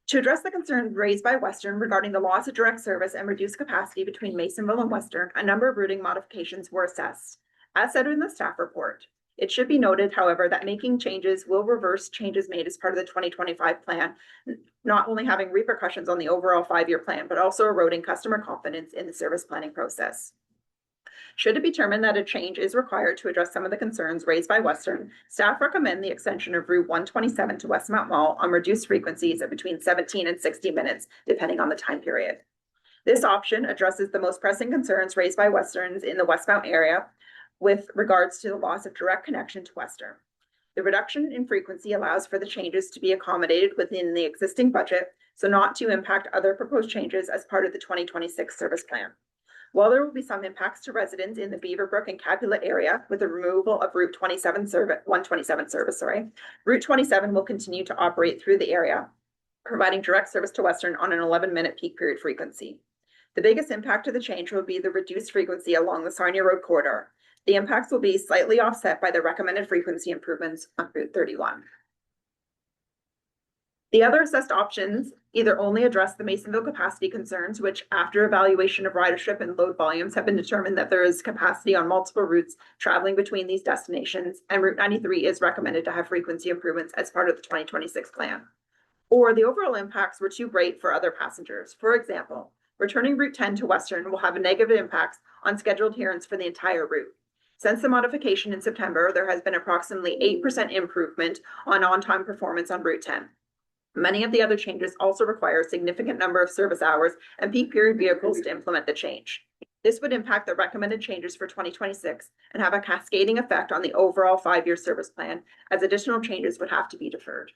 To address the concerns raised by Western regarding the loss of direct service and reduced capacity between Masonville and Western, a number of routing modifications were assessed. As said in the staff report, it should be noted, however, that making changes will reverse changes made as part of the 2025 plan, not only having repercussions on the overall 5-year plan, but also eroding customer confidence in the service planning process. Should it be determined that a change is required to address some of the concerns raised by Western, staff recommend the extension of Route 127 to Westmount Mall on reduced frequencies of between 17 and 60 minutes, depending on the time period. This option addresses the most pressing concerns raised by Westerns in the Westmount area with regards to the loss of direct connection to Western. The reduction in frequency allows for the changes to be accommodated within the existing budget, so not to impact other proposed changes as part of the 2026 service plan. While there will be some impacts to residents in the Beaverbrook and Capulet area with the removal of Route 127 service, Route 27 will continue to operate through the area, providing direct service to Western on an 11-minute peak period frequency. The biggest impact of the change will be the reduced frequency along the Sarnia Road corridor. The impacts will be slightly offset by the recommended frequency improvements on Route 31. The other assessed options either only address the Masonville capacity concerns, which after evaluation of ridership and load volumes have been determined that there is capacity on multiple routes traveling between these destinations, and Route 93 is recommended to have frequency improvements as part of the 2026 plan. Or the overall impacts were too great for other passengers. For example, returning Route 10 to Western will have a negative impacts on scheduled adherence for the entire route. Since the modification in September, there has been approximately 8% improvement on on-time performance on Route 10. Many of the other changes also require a significant number of service hours and peak period vehicles to implement the change. This would impact the recommended changes for 2026 and have a cascading effect on the overall 5-year service plan, as additional changes would have to be deferred.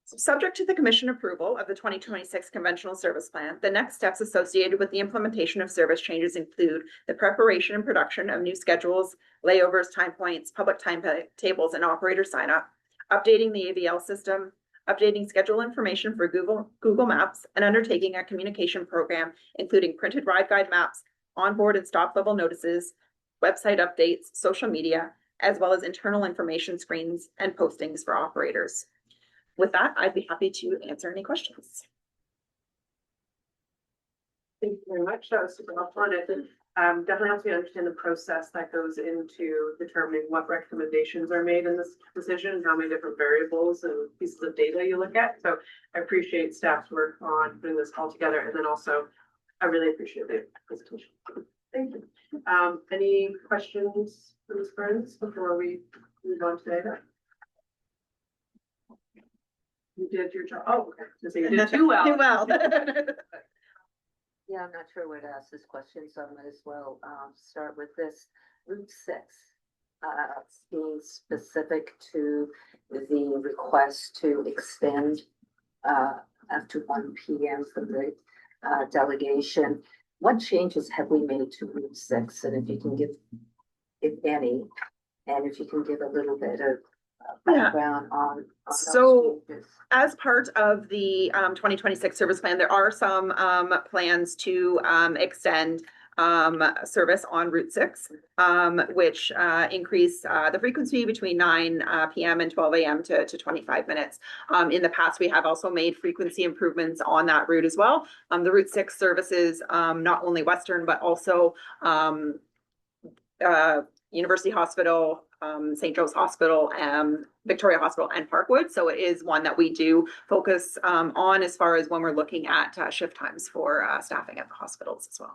Subject to the Commission approval of the 2026 Conventional Service Plan, the next steps associated with the implementation of service changes include the preparation and production of new schedules, layovers, time points, public timetables, and operator sign-up, updating the AVL system, updating schedule information for Google Maps, and undertaking a communication program, including printed ride guide maps, onboard and stop level notices, website updates, social media, as well as internal information screens and postings for operators. With that, I'd be happy to answer any questions. Thank you very much. That was super helpful. And it definitely helps me understand the process that goes into determining what recommendations are made in this decision, how many different variables and pieces of data you look at. So I appreciate staff's work on putting this all together. And then also, I really appreciate the presentation. Thank you. Any questions for Ms. Burns before we move on today? You did your job. Oh, okay. So you did too well. Too well. Yeah, I'm not sure where to ask this question, so I might as well start with this. Route 6, being specific to the request to extend after 1 p.m. for the delegation. What changes have we made to Route 6? And if you can give, if any, and if you can give a little bit of background on those So, changes. As part of the 2026 service plan, there are some plans to extend service on Route 6, which increase the frequency between 9 p.m. and 12 a.m. to 25 minutes. In the past, we have also made frequency improvements on that route as well. The Route 6 services not only Western, but also University Hospital, St. Joe's Hospital, Victoria Hospital, and Parkwood. So it is one that we do focus on as far as when we're looking at shift times for staffing at the hospitals as well.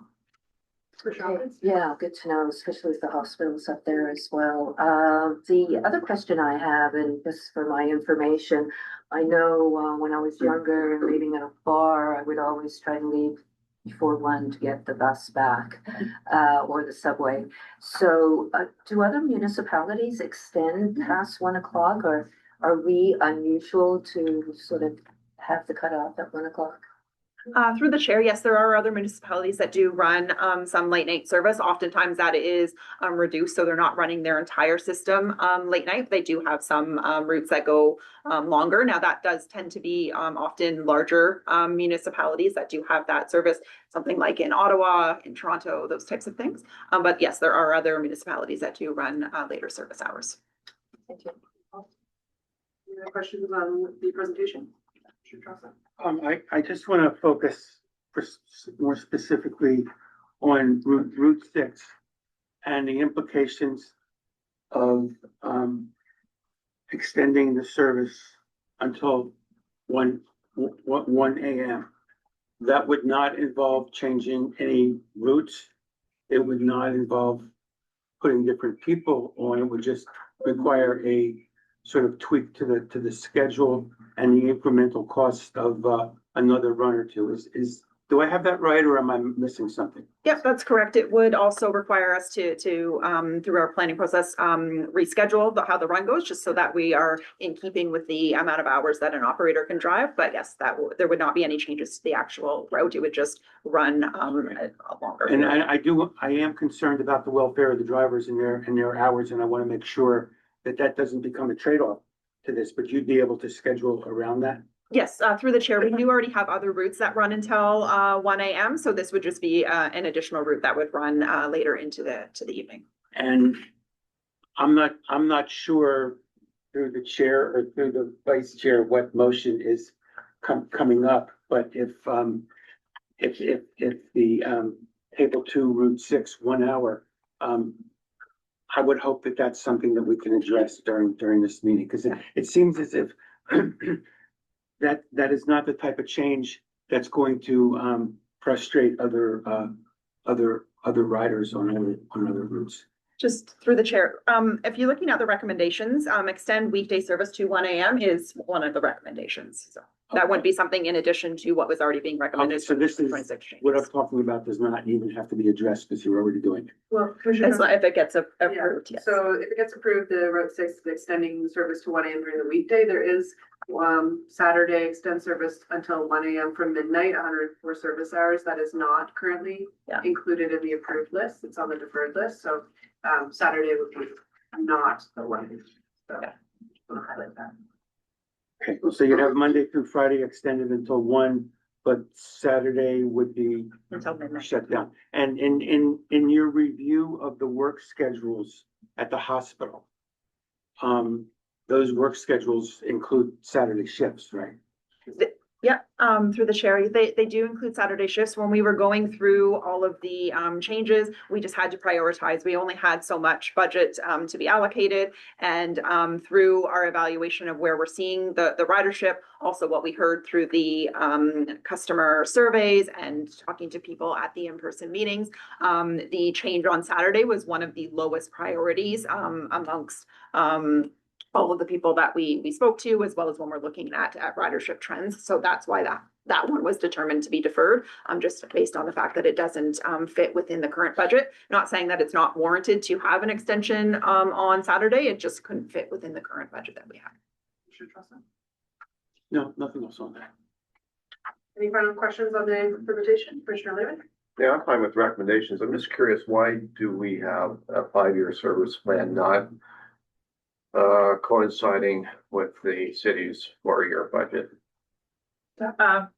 Yeah, good to know, especially with the hospitals up there as well. The other question I have, and just for my information, I know when I was younger and leaving at a bar, I would always try to leave before 1 to get the bus back, or the subway. So do other municipalities extend past 1 o'clock, or are we unusual to sort of have the cutoff at 1 o'clock? Through the chair, yes, there are other municipalities that do run some late night service. Oftentimes that is reduced, so they're not running their entire system late night. They do have some routes that go longer. Now that does tend to be often larger municipalities that do have that service, something like in Ottawa, in Toronto, those types of things. But yes, there are other municipalities that do run later service hours. Thank you. Any other questions on the presentation? I just want to focus more specifically on Route 6 and the implications of extending the service until 1 a.m. That would not involve changing any routes. It would not involve putting different people on. It would just require a sort of tweak to the schedule and the incremental cost of another run or two. Do I have that right, or am I missing something? Yep, that's correct. It would also require us to through our planning process, reschedule how the run goes, just so that we are in keeping with the amount of hours that an operator can drive. But yes, there would not be any changes to the actual route. It would just run a longer. And I am concerned about the welfare of the drivers and their hours, and I want to make sure that doesn't become a trade-off to this, but you'd be able to schedule around that? Yes, through the chair, we do already have other routes that run until 1 a.m. So this would just be an additional route that would run later into the evening. And I'm not sure through the chair or through the vice chair what motion is coming up, but if the table 2 Route 6 1 hour, I would hope that that's something that we can address during this meeting, because it seems as if that is not the type of change that's going to frustrate other riders on other routes. Just through the chair, if you're looking at the recommendations, extend weekday service to 1 a.m. is one of the recommendations. So that wouldn't be something in addition to what was already being recommended. So this is 26 changes. what I'm talking about does not even have to be addressed because you're already doing it. Well, As long- if it gets Yeah, approved, yes. so if it gets approved, the Route 6 extending the service to 1 a.m. during the weekday, there is Saturday extend service until 1 a.m. from midnight, 104 service hours. That is not currently included in the approved list. It's on the deferred list. So Saturday would be not the one. So I want to highlight that. Okay, so you'd have Monday through Friday extended until 1, but Saturday would be Until midnight. shut down. And in your review of the work schedules at the hospital, those work schedules include Saturday shifts, right? Yeah, through the chair, they do include Saturday shifts. When we were going through all of the changes, we just had to prioritize. We only had so much budget to be allocated. And through our evaluation of where we're seeing the ridership, also what we heard through the customer surveys and talking to people at the in-person meetings, the change on Saturday was one of the lowest priorities amongst all of the people that we spoke to, as well as when we're looking at ridership trends. So that's why that one was determined to be deferred, just based on the fact that it doesn't fit within the current budget. Not saying that it's not warranted to have an extension on Saturday, it just couldn't fit within the current budget that we have. No, nothing else on that. Any final questions on the implementation, Commissioner Lehman? Yeah, I'm fine with recommendations. I'm just curious, why do we have a 5-year service plan not coinciding with the city's 4-year budget?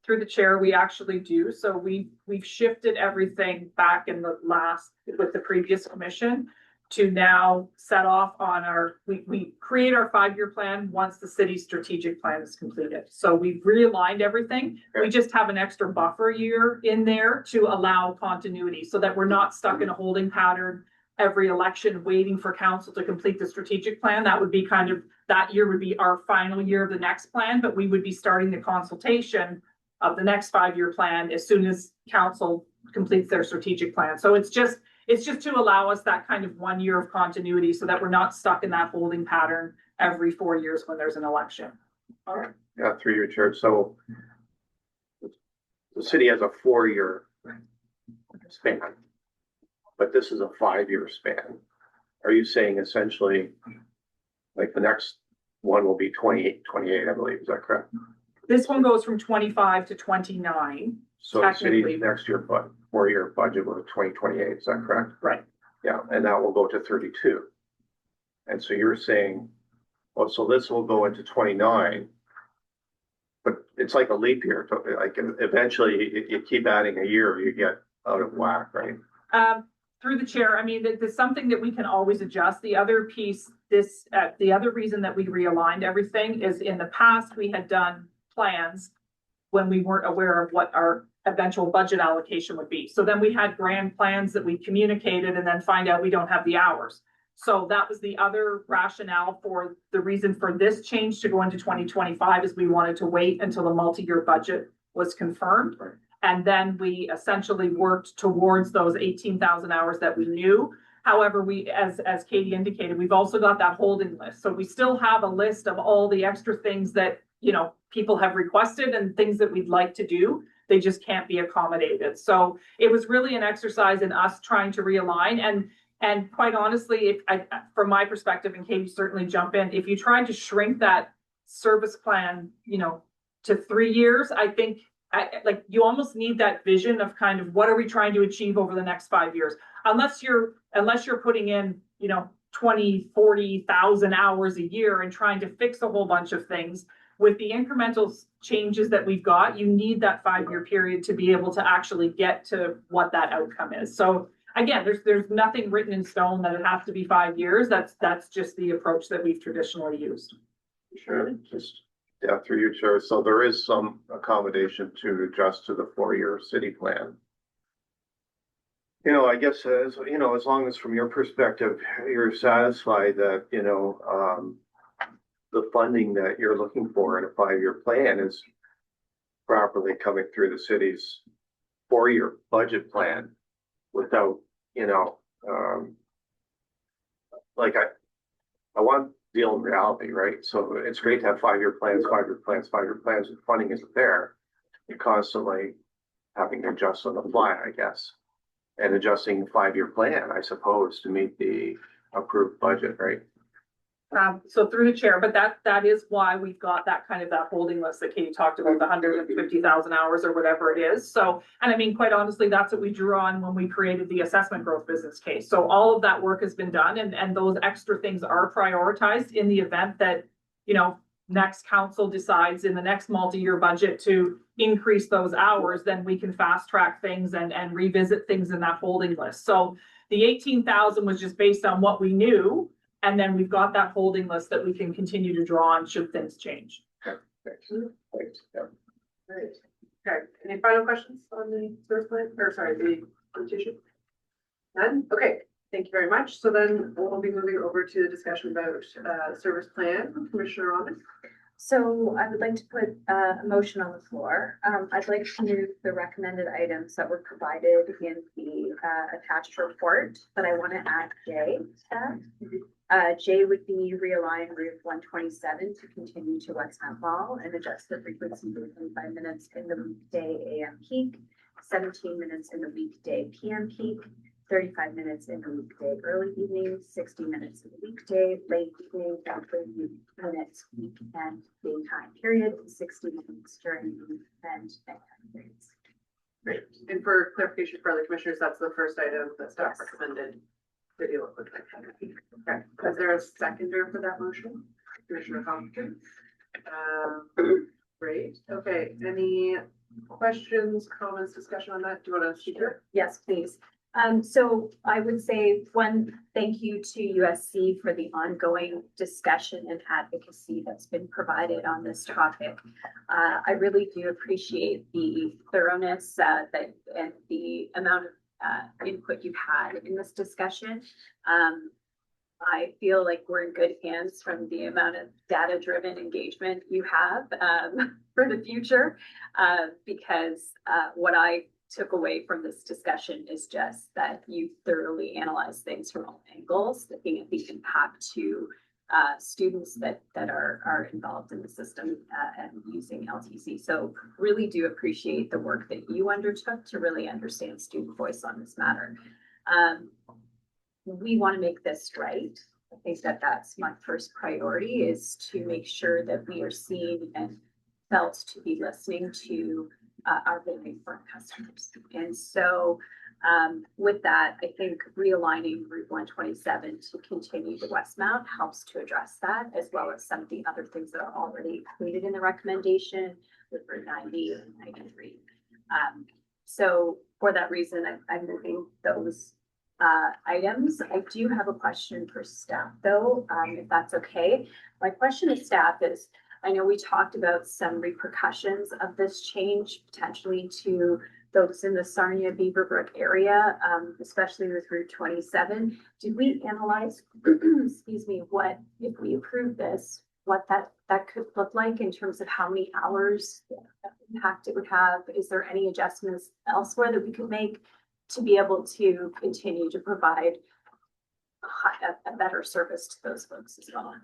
Through the chair, we actually do. So we've shifted everything back in the with the previous commission to now set off on we create our 5-year plan once the city's strategic plan is completed. So we've realigned everything. We just have an extra buffer year in there to allow continuity so that we're not stuck in a holding pattern every election waiting for council to complete the strategic plan. That would be that year would be our final year of the next plan, but we would be starting the consultation of the next 5-year plan as soon as council completes their strategic plan. So it's just to allow us that kind of 1 year of continuity so that we're not stuck in that holding pattern every 4 years when there's an election. All right. Yeah, 3-year chair. So the city has a 4-year span, but this is a 5-year span. Are you saying essentially like the next one will be 28, I believe, is that correct? This one goes from 25 to 29. So the city Technically. next year, 4-year budget was 2028, is that correct? Right. Yeah, and that will go to 32. And so you're saying, well, so this will go into 29. But it's like a leap year, like eventually you keep adding a year, you get out of whack, right? Through the chair, I mean, there's something that we can always adjust. The other piece, the other reason that we realigned everything is in the past, we had done plans when we weren't aware of what our eventual budget allocation would be. So then we had grand plans that we communicated and then find out we don't have the hours. So that was the other rationale for the reason for this change to go into 2025 is we wanted to wait until the multi-year budget was confirmed. Right. And then we essentially worked towards those 18,000 hours that we knew. However, we, as Katie indicated, we've also got that holding list. So we still have a list of all the extra things that, people have requested and things that we'd like to do. They just can't be accommodated. So it was really an exercise in us trying to realign. And quite honestly, from my perspective, and Katie certainly jump in, if you try to shrink that service plan, to 3 years, I think you almost need that vision of kind of what are we trying to achieve over the next 5 years, unless you're putting in, 20, 40,000 hours a year and trying to fix a whole bunch of things. With the incremental changes that we've got, you need that 5-year period to be able to actually get to what that outcome is. So again, there's nothing written in stone that it has to be 5 years. That's just the approach that we've traditionally used. Sure. Yeah, through you, Chair. So there is some accommodation to adjust to the 4-year city plan. I guess as long as from your perspective, you're satisfied that, the funding that you're looking for in a 5-year plan is properly coming through the city's 4-year budget plan without, I want to deal in reality, right? So it's great to have 5-year plans, 5-year plans, 5-year plans, and funding isn't there. You're constantly having to adjust on the fly, I guess. And adjusting the 5-year plan, I suppose, to meet the approved budget, right? So through the chair, but that is why we've got that kind of that holding list that Katie talked about, the 150,000 hours or whatever it is. So, and I mean, quite honestly, that's what we drew on when we created the assessment growth business case. So all of that work has been done and those extra things are prioritized in the event that, next council decides in the next multi-year budget to increase those hours, then we can fast track things and revisit things in that holding list. So the 18,000 was just based on what we knew. And then we've got that holding list that we can continue to draw on should things change. Right. Okay, any final questions on the service plan, or sorry, the presentation? None? Okay, thank you very much. So then we'll be moving over to the discussion about service plan. Commissioner Roman. So I would like to put a motion on the floor. I'd like to move the recommended items that were provided in the attached report, but I want to add J to that. J would be realign Route 127 to continue to West Mount Mall and adjust the frequency to 25 minutes in the weekday AM peak, 17 minutes in the weekday PM peak, 35 minutes in the weekday early evening, 60 minutes in the weekday late evening, and 30 minutes weekend daytime period, and 60 minutes during the weekend nighttime periods. Great. And for clarification for other commissioners, that's the first item that staff Yes. recommended to deal with. Okay, is there a seconder for that motion? Commissioner Hopkins? Great, okay, any questions, comments, discussion on that? Do you want to speak here? Yes, please. So I would say one, thank you to USC for the ongoing discussion and advocacy that's been provided on this topic. I really do appreciate the thoroughness that and the amount of input you've had in this discussion. I feel like we're in good hands from the amount of data-driven engagement you have for the future, because what I took away from this discussion is just that you thoroughly analyze things from all angles, looking at the impact to students that are involved in the system and using LTC. So really do appreciate the work that you undertook to really understand student voice on this matter. We want to make this right. I think that that's my first priority, is to make sure that we are seen and felt to be listening to our very important customers. And so with that, I think realigning Route 127 to continue to Westmount helps to address that, as well as some of the other things that are already included in the recommendation with Route 90 and 93. So for that reason, I'm moving those items. I do have a question for staff though, if that's okay. My question to staff is, I know we talked about some repercussions of this change potentially to those in the Sarnia Beaverbrook area, especially with Route 27. Did we analyze, excuse me, what, if we approve this, what that could look like in terms of how many hours impact it would have? Is there any adjustments elsewhere that we could make to be able to continue to provide a better service to those folks as well?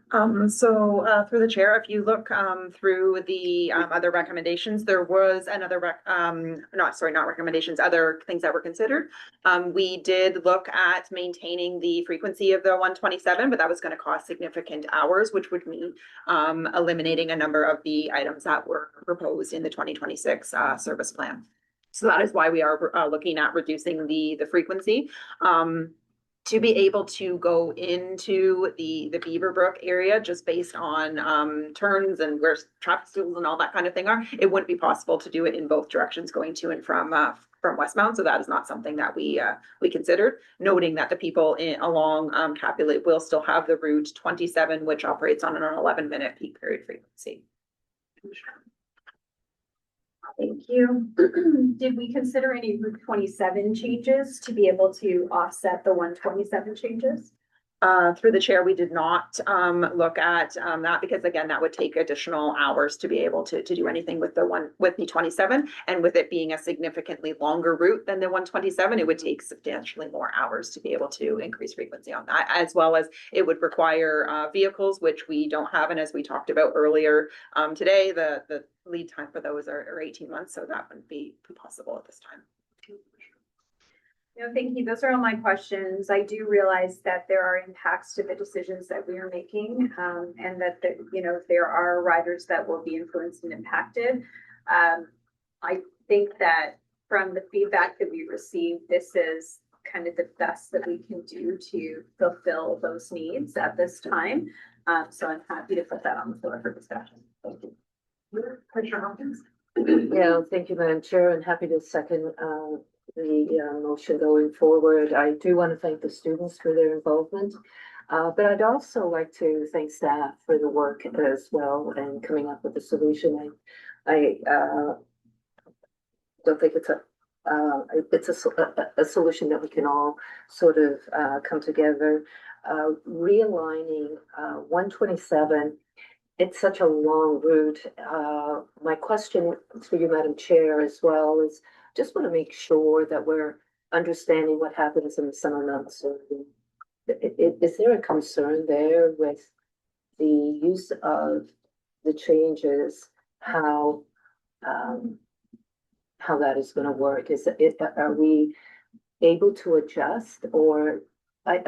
So through the chair, if you look through the other recommendations, there was another not recommendations, other things that were considered. We did look at maintaining the frequency of the 127, but that was going to cost significant hours, which would mean eliminating a number of the items that were proposed in the 2026 service plan. So that is why we are looking at reducing the frequency. To be able to go into the Beaverbrook area just based on turns and where traffic signals and all that kind of thing are, it wouldn't be possible to do it in both directions going to and from Westmount. So that is not something that we considered, noting that the people along Capulet will still have the Route 27, which operates on an 11-minute peak period frequency. Thank you. Did we consider any Route 27 changes to be able to offset the 127 changes? Through the chair, we did not look at that because again, that would take additional hours to be able to do anything with the 27, and with it being a significantly longer route than the 127, it would take substantially more hours to be able to increase frequency on that, as well as it would require vehicles, which we don't have. And as we talked about earlier today, the lead time for those are 18 months. So that wouldn't be possible at this time. No, thank you. Those are all my questions. I do realize that there are impacts to the decisions that we are making, and that there are riders that will be influenced and impacted. I think that from the feedback that we received, this is kind of the best that we can do to fulfill those needs at this time. So I'm happy to put that on the floor for discussion. Thank you. Commissioner Hopkins? Yeah, thank you, Madam Chair, and happy to second the motion going forward. I do want to thank the students for their involvement. But I'd also like to thank staff for the work as well and coming up with a solution. I don't think it's a solution that we can all sort of come together. Realigning 127, it's such a long route. My question to you, Madam Chair, as well, is just want to make sure that we're understanding what happens in the summer months. Is there a concern there with the use of the changes, how that is gonna work? Are we able to adjust, or I'm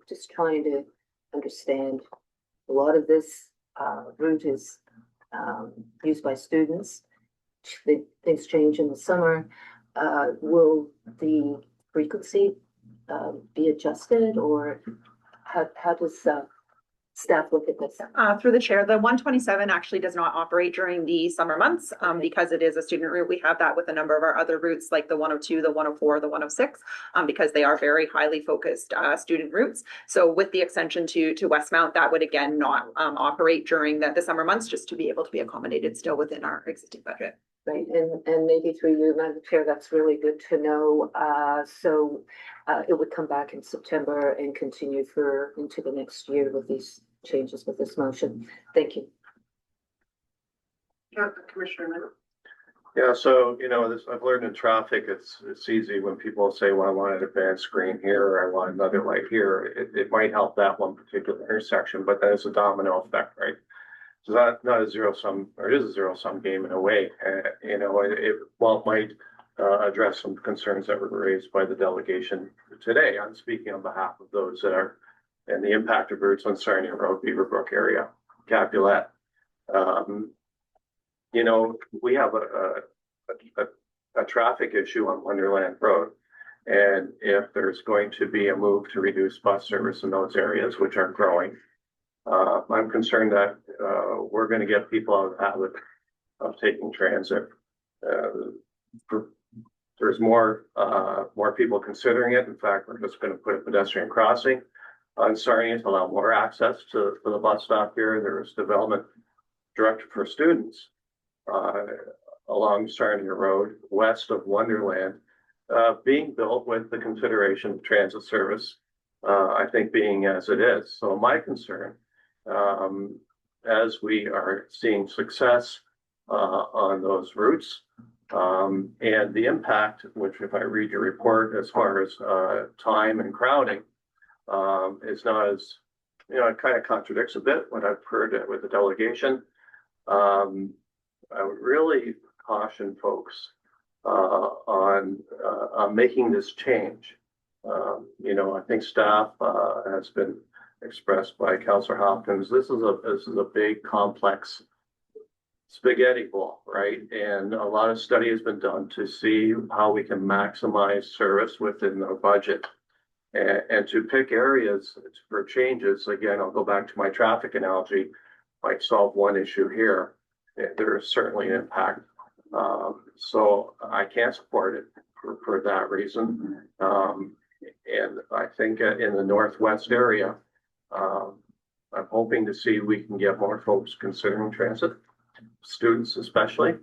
just trying to understand. A lot of this route is used by students. Things change in the summer. Will the frequency be adjusted, or how does staff look at this? Through the chair, the 127 actually does not operate during the summer months, because it is a student route. We have that with a number of our other routes, like the 102, the 104, the 106, because they are very highly focused student routes. So with the extension to Westmount, that would again not operate during the summer months, just to be able to be accommodated still within our existing budget. Right, and maybe through you, Madam Chair, that's really good to know. So it would come back in September and continue into the next year with these changes with this motion. Thank you. Commissioner Miller? Yeah, so, I've learned in traffic, it's easy when people say, well, I want an advanced screen here, or I want another light here. It might help that one particular intersection, but then it's a domino effect, right? So not a zero sum, or it is a zero sum game in a way. While it might address some concerns that were raised by the delegation today, I'm speaking on behalf of those that are, and the impact of routes on Sarnia Road, Beaverbrook area, Capulet. We have a traffic issue on Wonderland Road. And if there's going to be a move to reduce bus service in those areas, which are growing, I'm concerned that we're going to get people out of the habit of taking transit. There's more people considering it. In fact, we're just going to put a pedestrian crossing on Sarnia to allow more access to the bus stop here. There's development directed for students along Sarnia Road, west of Wonderland, being built with the consideration of transit service, I think being as it is. So my concern, as we are seeing success on those routes, and the impact, which if I read your report as far as time and crowding, is not as, it kind of contradicts a bit what I've heard with the delegation. I would really caution folks on making this change. I think staff has been expressed by Councillor Hopkins. This is a big, complex spaghetti ball, right? And a lot of study has been done to see how we can maximize service within our budget. And to pick areas for changes, again, I'll go back to my traffic analogy, might solve one issue here. There is certainly an impact. So I can't support it for that reason. And I think in the Northwest area, I'm hoping to see we can get more folks considering transit, students especially.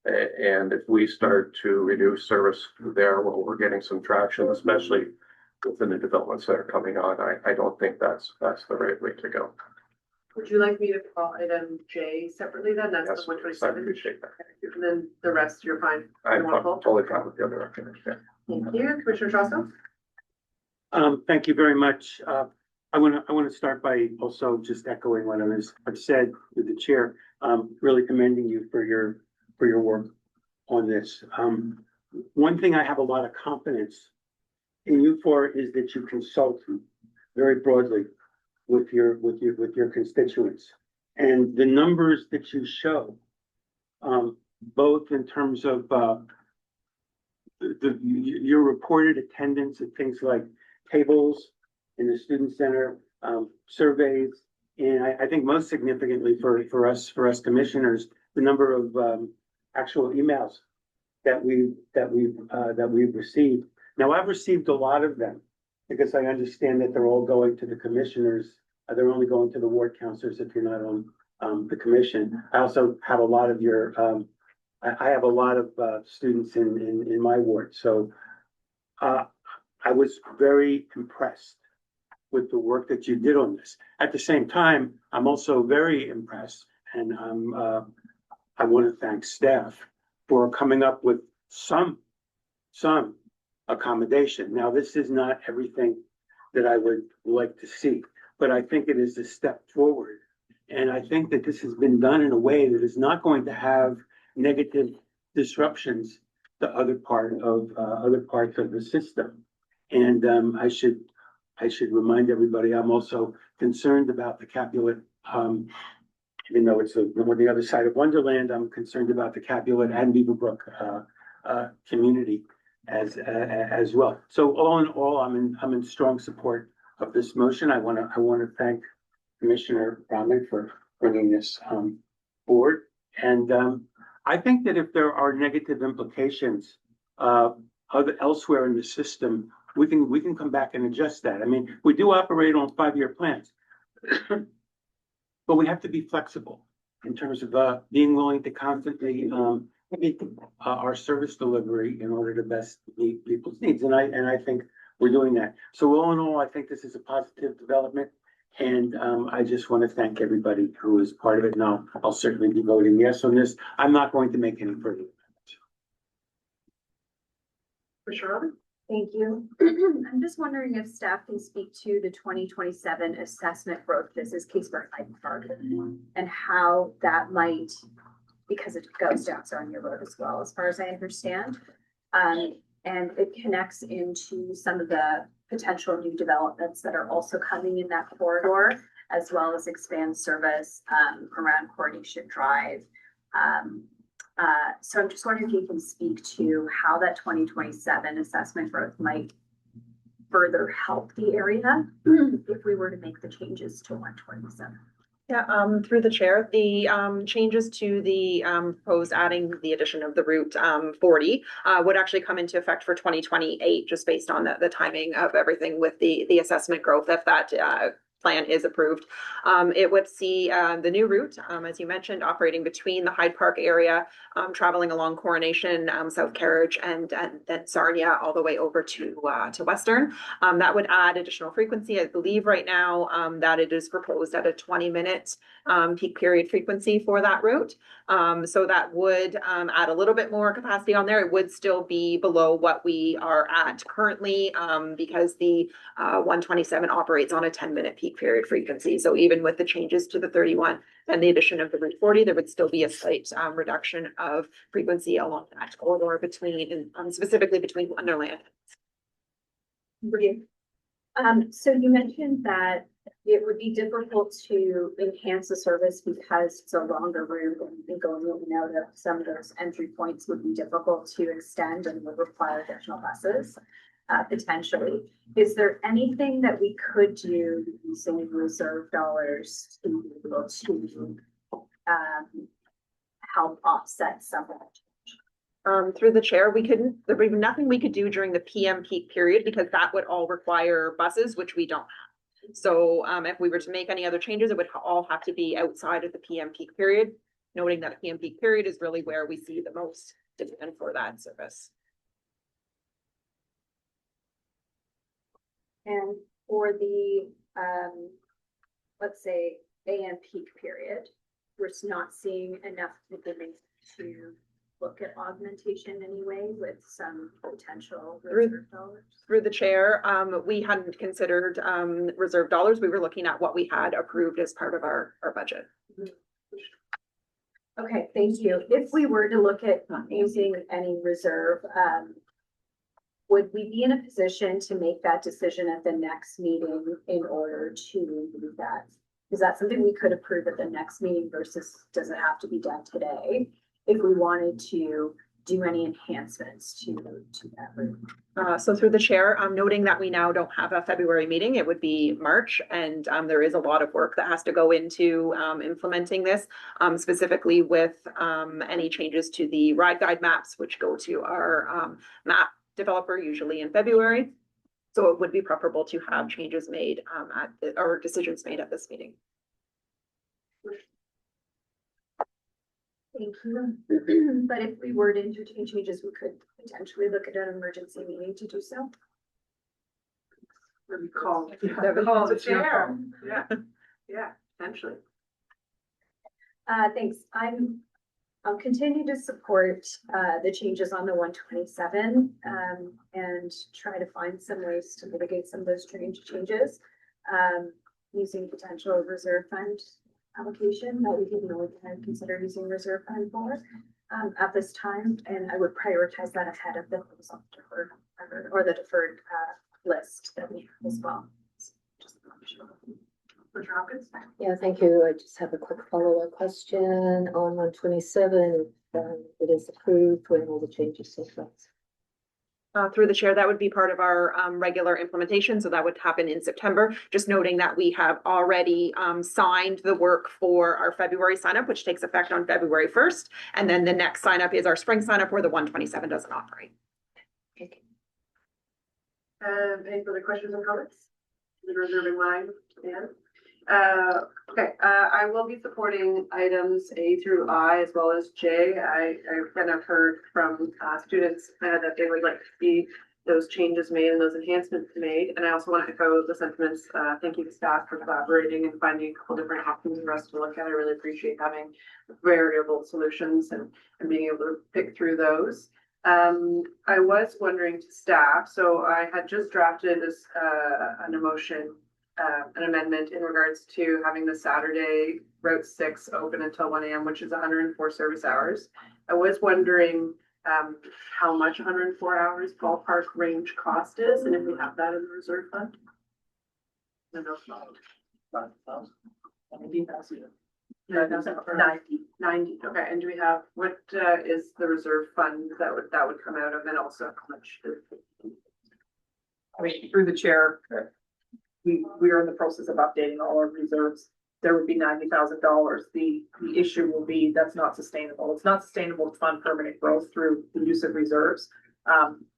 And if we start to reduce service there, well, we're getting some traction, especially within the developments that are coming on. I don't think that's the right way to go. Would you like me to call item J separately then? That's Yes, the I 127. appreciate that. And then the rest, you're fine. I'm Wonderful. totally fine with the other recommendation. Thank you. Commissioner Trossel? Thank you very much. I want to start by also just echoing what I've said with the chair, really commending you for your work on this. One thing I have a lot of confidence in you for is that you consult very broadly with your constituents, and the numbers that you show, both in terms of your reported attendance at things like tables in the student center, surveys And I think most significantly for us commissioners, the number of, actual emails that we've received. Now, I've received a lot of them because I understand that they're all going to the commissioners. They're only going to the ward counselors if you're not on, the commission. I also have a lot of your, I have a lot of, students in my ward, so, I was very impressed with the work that you did on this. At the same time, I'm also very impressed and I want to thank staff for coming up with some accommodation. Now, this is not everything that I would like to see, but I think it is a step forward. And I think that this has been done in a way that is not going to have negative disruptions to other parts of the system. And I should remind everybody, I'm also concerned about the Capulet, even though it's on the other side of Wonderland, I'm concerned about the Capulet and Beaverbrook community as well. So all in all, I'm in strong support of this motion. I want to thank Commissioner Rahman for bringing this forward. And I think that if there are negative implications elsewhere in the system, we can come back and adjust that. I mean, we do operate on 5-year plans. But we have to be flexible in terms of being willing to constantly meet our service delivery in order to best meet people's needs. And I think we're doing that. So all in all, I think this is a positive development. And I just want to thank everybody who is part of it. Now, I'll certainly be voting yes on this. I'm not going to make any further amendments. For sure. Thank you. I'm just wondering if staff can speak to the 2027 assessment growth. This is Kingsburg Hyde Park and how that might, because it goes down Sarnia Road as well, as far as I understand. And it connects into some of the potential new developments that are also coming in that corridor, as well as expand service around Coronation Drive. So I'm just wondering if you can speak to how that 2027 assessment growth might further help the area if we were to make the changes to 127. Yeah, through the chair, the changes to the proposed adding the addition of the Route 40 would actually come into effect for 2028, just based on the timing of everything with the assessment growth, if that plan is approved. It would see the new route, as you mentioned, operating between the Hyde Park area, traveling along Coronation, South Carriage, and then Sarnia all the way over to Western. That would add additional frequency. I believe right now that it is proposed at a 20-minute peak period frequency for that route. So that would add a little bit more capacity on there. It would still be below what we are at currently because the 127 operates on a 10-minute peak period frequency. So even with the changes to the 31 and the addition of the Route 40, there would still be a slight reduction of frequency along that corridor between, specifically between Wonderland. So you mentioned that it would be difficult to enhance the service because it's a longer route and going in and out of some of those entry points would be difficult to extend and would require additional buses. Potentially. Is there anything that we could do using reserve dollars to be able to help offset some of that? Through the chair, there would be nothing we could do during the PM peak period because that would all require buses, which we don't have. So if we were to make any other changes, it would all have to be outside of the PM peak period, noting that PM peak period is really where we see the most demand for that service. And for the, let's say, AM peak period, we're not seeing enough movement to look at augmentation anyway with some potential reserve dollars. Through the chair, we hadn't considered reserve dollars. We were looking at what we had approved as part of our budget. Okay, thank you. If we were to look at using any reserve, would we be in a position to make that decision at the next meeting in order to do that? Is that something we could approve at the next meeting versus does it have to be done today? If we wanted to do any enhancements to that route. So through the chair, I'm noting that we now don't have a February meeting. It would be March. And there is a lot of work that has to go into implementing this, specifically with any changes to the ride guide maps, which go to our map developer usually in February. So it would be preferable to have changes made or decisions made at this meeting. Thank you. But if we were to entertain changes, we could potentially look at an emergency meeting to do so. Call the chair. Yeah, yeah, potentially. Thanks. I'll continue to support the changes on the 127 and try to find some ways to mitigate some of those changes using potential reserve fund allocation that we didn't really kind of consider using reserve fund for at this time, and I would prioritize that ahead of the deferred or the deferred list that we have as well. Yeah, thank you. I just have a quick follow-up question on 127. It is approved when all the changes take place. Through the chair, that would be part of our regular implementation, so that would happen in September. Just noting that we have already signed the work for our February sign up, which takes effect on February 1st. And then the next sign up is our spring sign up where the 127 doesn't operate. Any further questions or comments? The reserving line, Dan? Okay, I will be supporting items A through I as well as J. I kind of heard from students that they would like to see those changes made and those enhancements made. And I also want to echo the sentiments. Thank you to staff for collaborating and finding a couple different options for us to look at. I really appreciate having variable solutions and being able to pick through those. I was wondering to staff, so I had just drafted this, an amendment in regards to having the Saturday Route 6 open until 1 a.m., which is 104 service hours. I was wondering how much 104 hours ballpark range cost is, and if we have that in the reserve fund. I don't know if not. 90, okay, and do we have, what is the reserve fund that would come out of, and also how much? I mean, through the chair, we are in the process of updating all our reserves. There would be $90,000. The issue will be that's not sustainable. It's not sustainable to fund permanent growth through the use of reserves.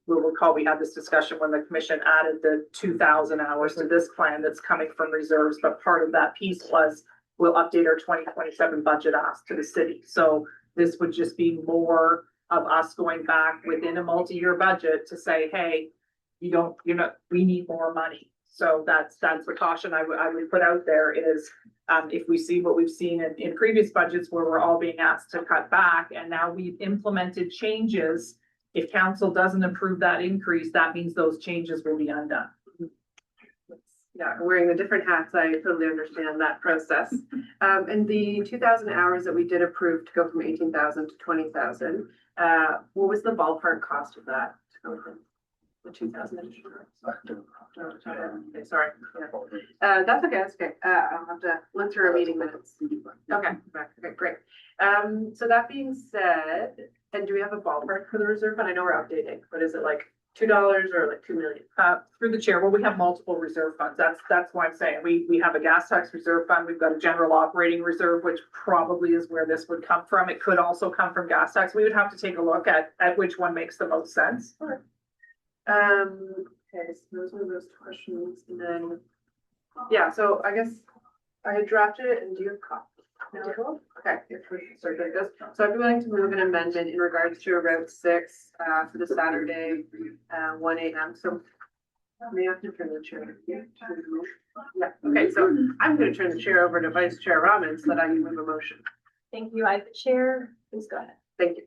We'll recall we had this discussion when the commission added the 2,000 hours to this plan that's coming from reserves, but part of that piece was we'll update our 2027 budget ask to the city. So this would just be more of us going back within a multi-year budget to say, hey, we need more money. So that's the caution I would put out there is if we see what we've seen in previous budgets where we're all being asked to cut back and now we've implemented changes. If council doesn't approve that increase, that means those changes will be undone. Yeah, wearing the different hats, I totally understand that process. And the 2,000 hours that we did approve to go from 18,000 to 20,000, what was the ballpark cost of that? The 2,000 additional hours? Okay, sorry. Yeah. That's okay, that's okay. I'll have to look through our meeting minutes. Okay, great. So that being said, and do we have a ballpark for the reserve fund? I know we're updating, but is it like $2 or like 2 million? Through the chair, well, we have multiple reserve funds. That's why I'm saying we have a gas tax reserve fund. We've got a general operating reserve, which probably is where this would come from. It could also come from gas tax. We would have to take a look at which one makes the most sense. Okay, so those were those questions, and then, yeah, so I guess I had drafted it, and do you have copies? No? Okay, so like this. So I'd be willing to move an amendment in regards to Route 6 for the Saturday 1 a.m. So may I have to turn the chair? Yeah, okay, so I'm gonna turn the chair over to Vice Chair Rahman so that I can move a motion. Thank you. I have the chair. Please go ahead. Thank you.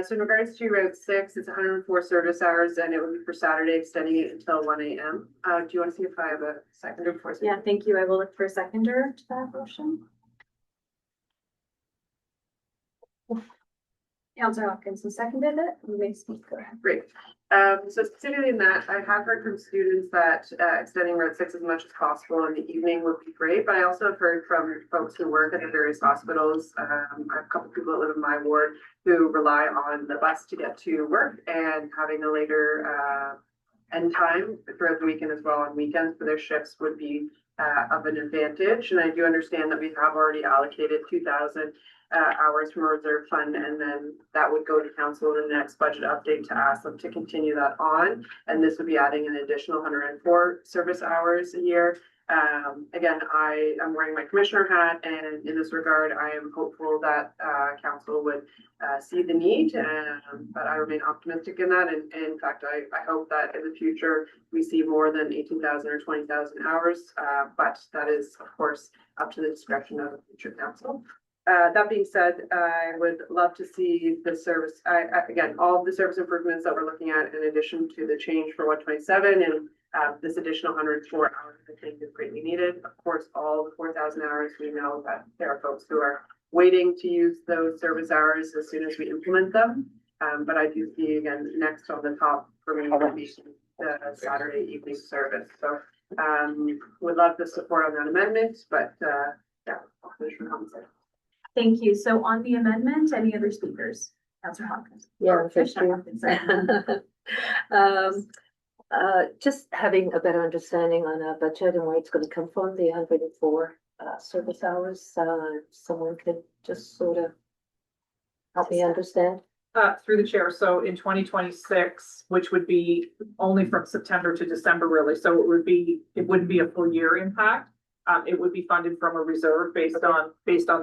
So in regards to Route 6, it's 104 service hours and it would be for Saturday, extending it until 1 a.m. Do you want to see if I have a seconder before? Yeah, thank you. I will look for a seconder to that motion. Counselor Hopkins who seconded it. You may speak. Go ahead. Great. So specifically in that, I have heard from students that extending Red 6 as much as possible in the evening would be great, but I also have heard from folks who work at the various hospitals. I have a couple people that live in my ward who rely on the bus to get to work, and having a later end time throughout the weekend as well on weekends for their shifts would be of an advantage. And I do understand that we have already allocated 2,000 hours from a reserve fund, and then that would go to council in the next budget update to ask them to continue that on. And this would be adding an additional 104 service hours a year. Again, I am wearing my commissioner hat, and in this regard, I am hopeful that council would see the need, but I remain optimistic in that. And in fact, I hope that in the future we see more than 18,000 or 20,000 hours. But that is, of course, up to the discretion of the future council. That being said, I would love to see the service, again, all of the service improvements that we're looking at in addition to the change for 127 and this additional 104 hours, I think is greatly needed. Of course, all the 4,000 hours, we know that there are folks who are waiting to use those service hours as soon as we implement them. But I do see, again, next on the top for me would be the Saturday evening service. So would love the support on that amendment, but yeah, I'll finish my comments there. Thank you. So on the amendment, any other speakers? Counselor Hopkins. Yeah, Or thank Commissioner you. Hopkins, sorry. Just having a better understanding on our budget and where it's gonna come from, the 104 service hours, someone could just sort of help me understand. Through the chair, so in 2026, which would be only from September to December, really, so it wouldn't be a full year impact. It would be funded from a reserve based on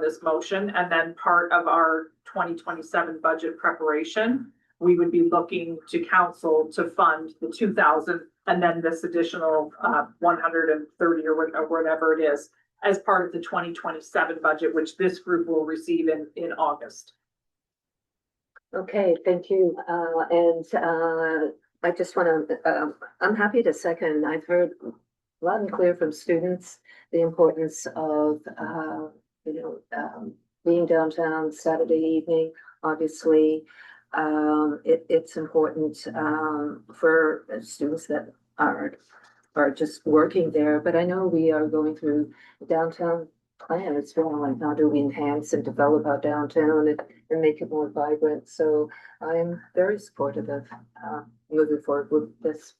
this motion, and then part of our 2027 budget preparation, we would be looking to council to fund the 2,000 and then this additional 130 or whatever it is as part of the 2027 budget, which this group will receive in August. Okay, thank you. I just want to, I'm happy to second. I've heard loud and clear from students the importance of, being downtown Saturday evening. Obviously, it's important for students that are just working there. But I know we are going through the downtown plan as well, and how do we enhance and develop our downtown and make it more vibrant. So I'm very supportive of moving forward with this.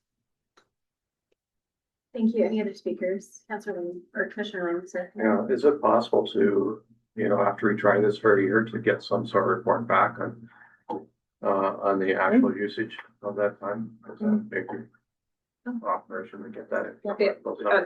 Thank you. Any other speakers? Counselor Ling or Commissioner Ling, sir? Yeah, is it possible to, after we try this for a year, to get some sort of report back on the actual usage of that time? Is that maybe operation to get that?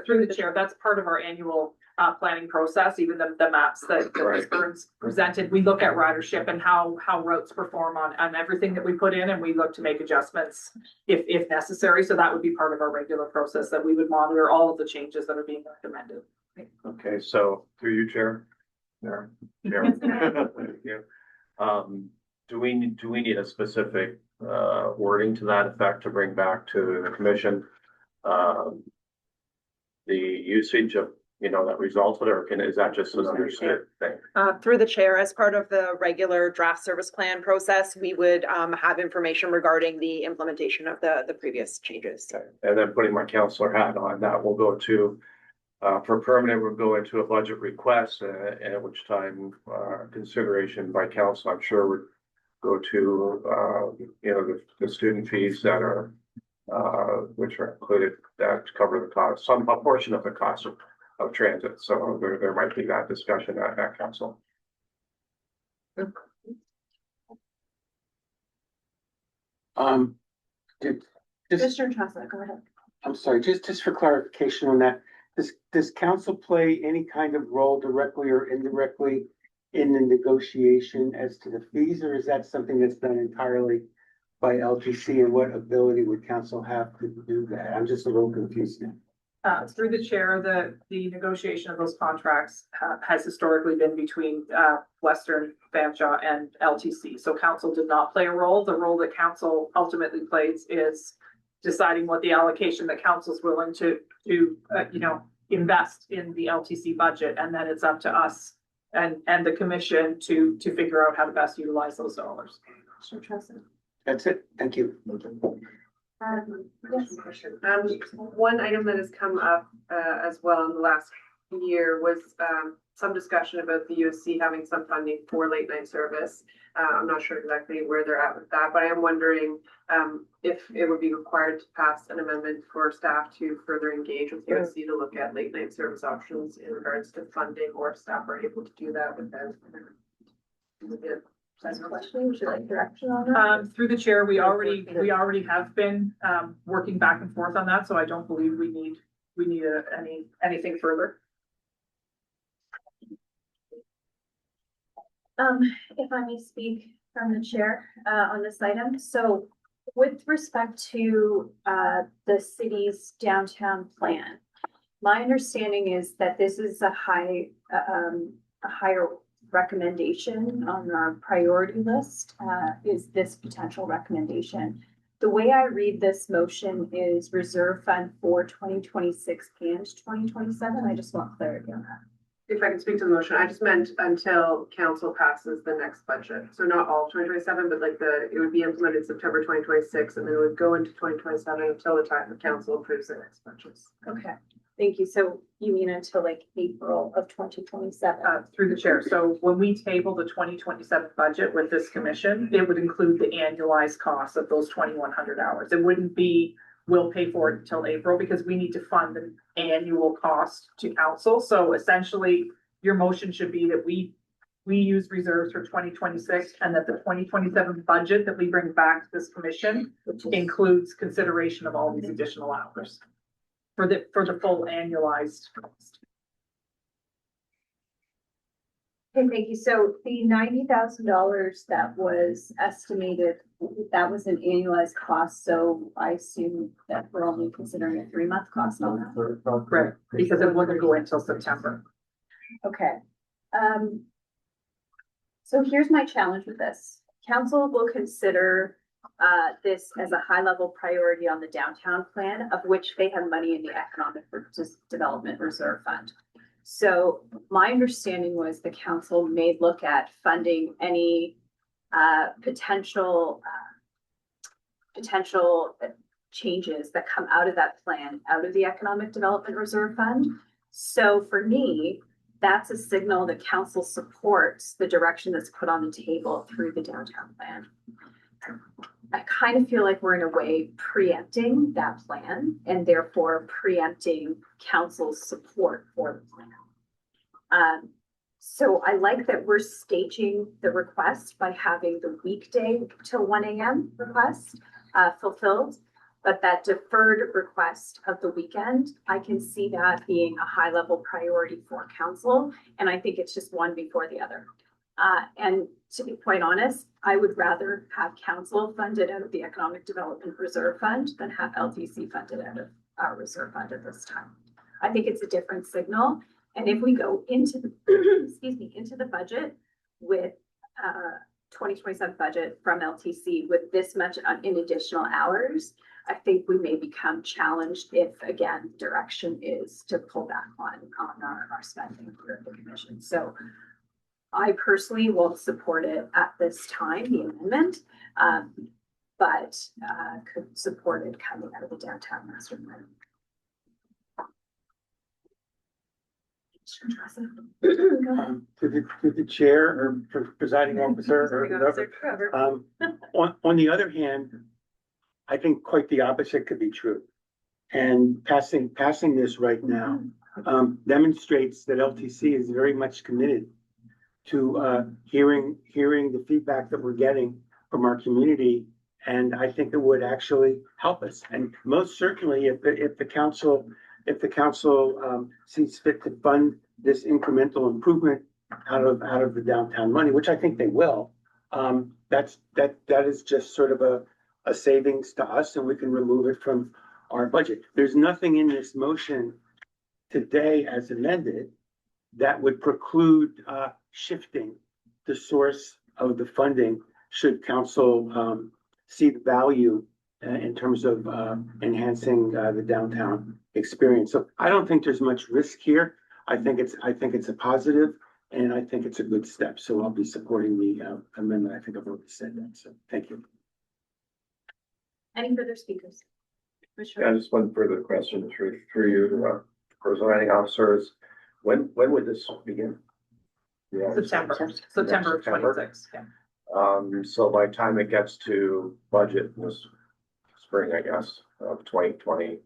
Through the chair, that's part of our annual planning process, even the maps that Ms. Burns presented. We look at ridership and how routes perform on everything that we put in, and we look to make adjustments if necessary. So that would be part of our regular process, that we would monitor all of the changes that are being recommended. Okay, so through you, Chair. Chair. Thank you. Do we need a specific wording to that effect to bring back to the commission? The usage of, that resulted, or is that just an understood thing? Through the chair, as part of the regular draft service plan process, we would have information regarding the implementation of the previous changes. Okay. And then putting my counselor hat on, that will go to, for permanent, we'll go into a budget request, and at which time consideration by council, I'm sure would go to, the student fees that are, which are included, that cover the cost, a portion of the cost of transit. So there might be that discussion at council. Commissioner Tressa, go ahead. I'm sorry, just for clarification on that, does council play any kind of role directly or indirectly in the negotiation as to the fees, or is that something that's done entirely by LTC, and what ability would council have to do that? I'm just a little confused now. Through the chair, the negotiation of those contracts has historically been between Western, Fanshawe, and LTC. So council did not play a role. The role that council ultimately plays is deciding what the allocation that council is willing to invest in the LTC budget, and then it's up to us and the commission to figure out how to best utilize those dollars. Commissioner Tressa. That's it. Thank you. Yes. One item that has come up, as well in the last year was, some discussion about the USC having some funding for late night service. I'm not sure exactly where they're at with that, but I am wondering, if it would be required to pass an amendment for staff to further engage with USC to look at late night service options in regards to funding, or if staff are able to do that with them. That's a question. Would you like direction on that? Through the chair, we already have been, working back and forth on that, so I don't believe we need anything further. If I may speak from the chair, on this item. So with respect to, the city's downtown plan, my understanding is that this is a higher recommendation on our priority list, is this potential recommendation. The way I read this motion is reserve fund for 2026 and 2027. I just want clarity on that. If I can speak to the motion, I just meant until council passes the next budget. So not all of 2027, but like it would be implemented September 2026, and then it would go into 2027 until the time the council approves the next budgets. Okay, thank you. So you mean until like April of 2027? Through the chair. So when we table the 2027 budget with this commission, it would include the annualized costs of those 2,100 hours. It wouldn't be, we'll pay for it until April, because we need to fund an annual cost to council. So essentially, your motion should be that we use reserves for 2026, and that the 2027 budget that we bring back to this commission includes consideration of all these additional hours for the full annualized cost. Okay, thank you. So the $90,000 that was estimated, that was an annualized cost. So I assume that we're only considering a 3-month cost on that. Correct, because it wouldn't go until September. Okay. So here's my challenge with this. Council will consider this as a high level priority on the downtown plan, of which they have money in the Economic Development Reserve Fund. So my understanding was the council may look at funding any potential changes that come out of that plan, out of the Economic Development Reserve Fund. So for me, that's a signal that council supports the direction that's put on the table through the downtown plan. I kind of feel like we're in a way preempting that plan, and therefore preempting council's support for the plan. So I like that we're staging the request by having the weekday till 1 a.m. request fulfilled, but that deferred request of the weekend, I can see that being a high level priority for council, and I think it's just one before the other. And to be quite honest, I would rather have council funded out of the Economic Development Reserve Fund than have LTC funded out of our reserve fund at this time. I think it's a different signal. And if we go into the, into the budget with 2027 budget from LTC with this much in additional hours, I think we may become challenged if, again, direction is to pull back on our spending for the commission. So I personally won't support it at this time, the amendment, but could support it coming out of the downtown master plan. To the chair or presiding officer or whoever. On the other hand, I think quite the opposite could be true. And passing this right now demonstrates that LTC is very much committed to hearing the feedback that we're getting from our community. And I think it would actually help us. And most certainly if the council sees fit to fund this incremental improvement out of the downtown money, which I think they will, that is just sort of a savings to us, and we can remove it from our budget. There's nothing in this motion today as amended that would preclude shifting the source of the funding should council see the value in terms of enhancing the downtown experience. So I don't think there's much risk here. I think it's a positive. And I think it's a good step, so I'll be supporting the amendment. I think I've already said that, so thank you. Any further speakers? Yeah, Commissioner? just one further question through you, presiding officers. When would this begin? Yeah. September of September. 26. Yeah. So by the time it gets to budget this spring, I guess, of 2020.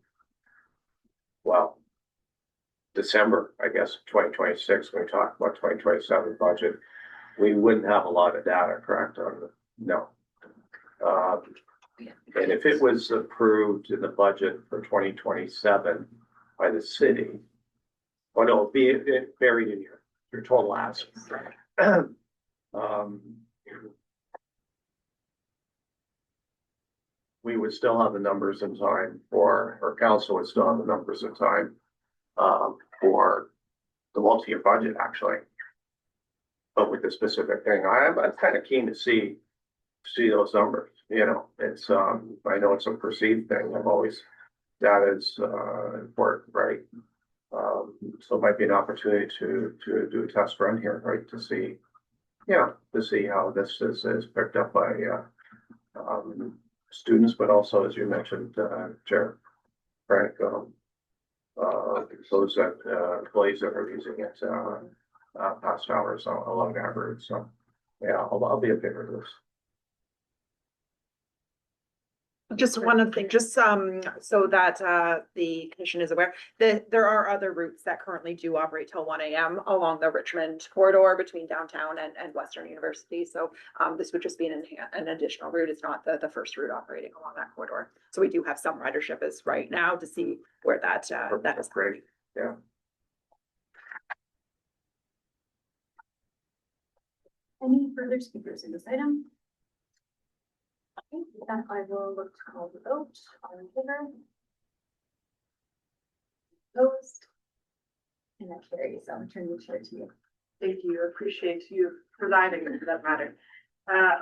Well, December, I guess, 2026, when we talk about 2027 budget, we wouldn't have a lot of data, correct? No. And if it was approved in the budget for 2027 by the city, or no, be it buried in your total ask. We would still have the numbers in time for, or council would still have the numbers in time for the multi-year budget, actually. But with the specific thing, I'm kind of keen to see those numbers, you know, it's, I know it's a perceived thing, I've always, that is important, right? So it might be an opportunity to do a test run here, right, to see, to see how this is picked up by students, but also, as you mentioned, Chair Frank, those that employees that are using it past hours along average. So yeah, I'll be in favor of this. Just one other thing, just so that the commission is aware, that there are other routes that currently do operate till 1 AM along the Richmond corridor between downtown and Western University. So this would just be an additional route. It's not the first route operating along that corridor. So we do have some ridership as right now to see where that is. Great, yeah. Any further speakers in this item? Okay, with that, I will look to call the vote. All in favor? Opposed? And that carries. I'll return the chair to you. Thank you. Appreciate you presiding for that matter.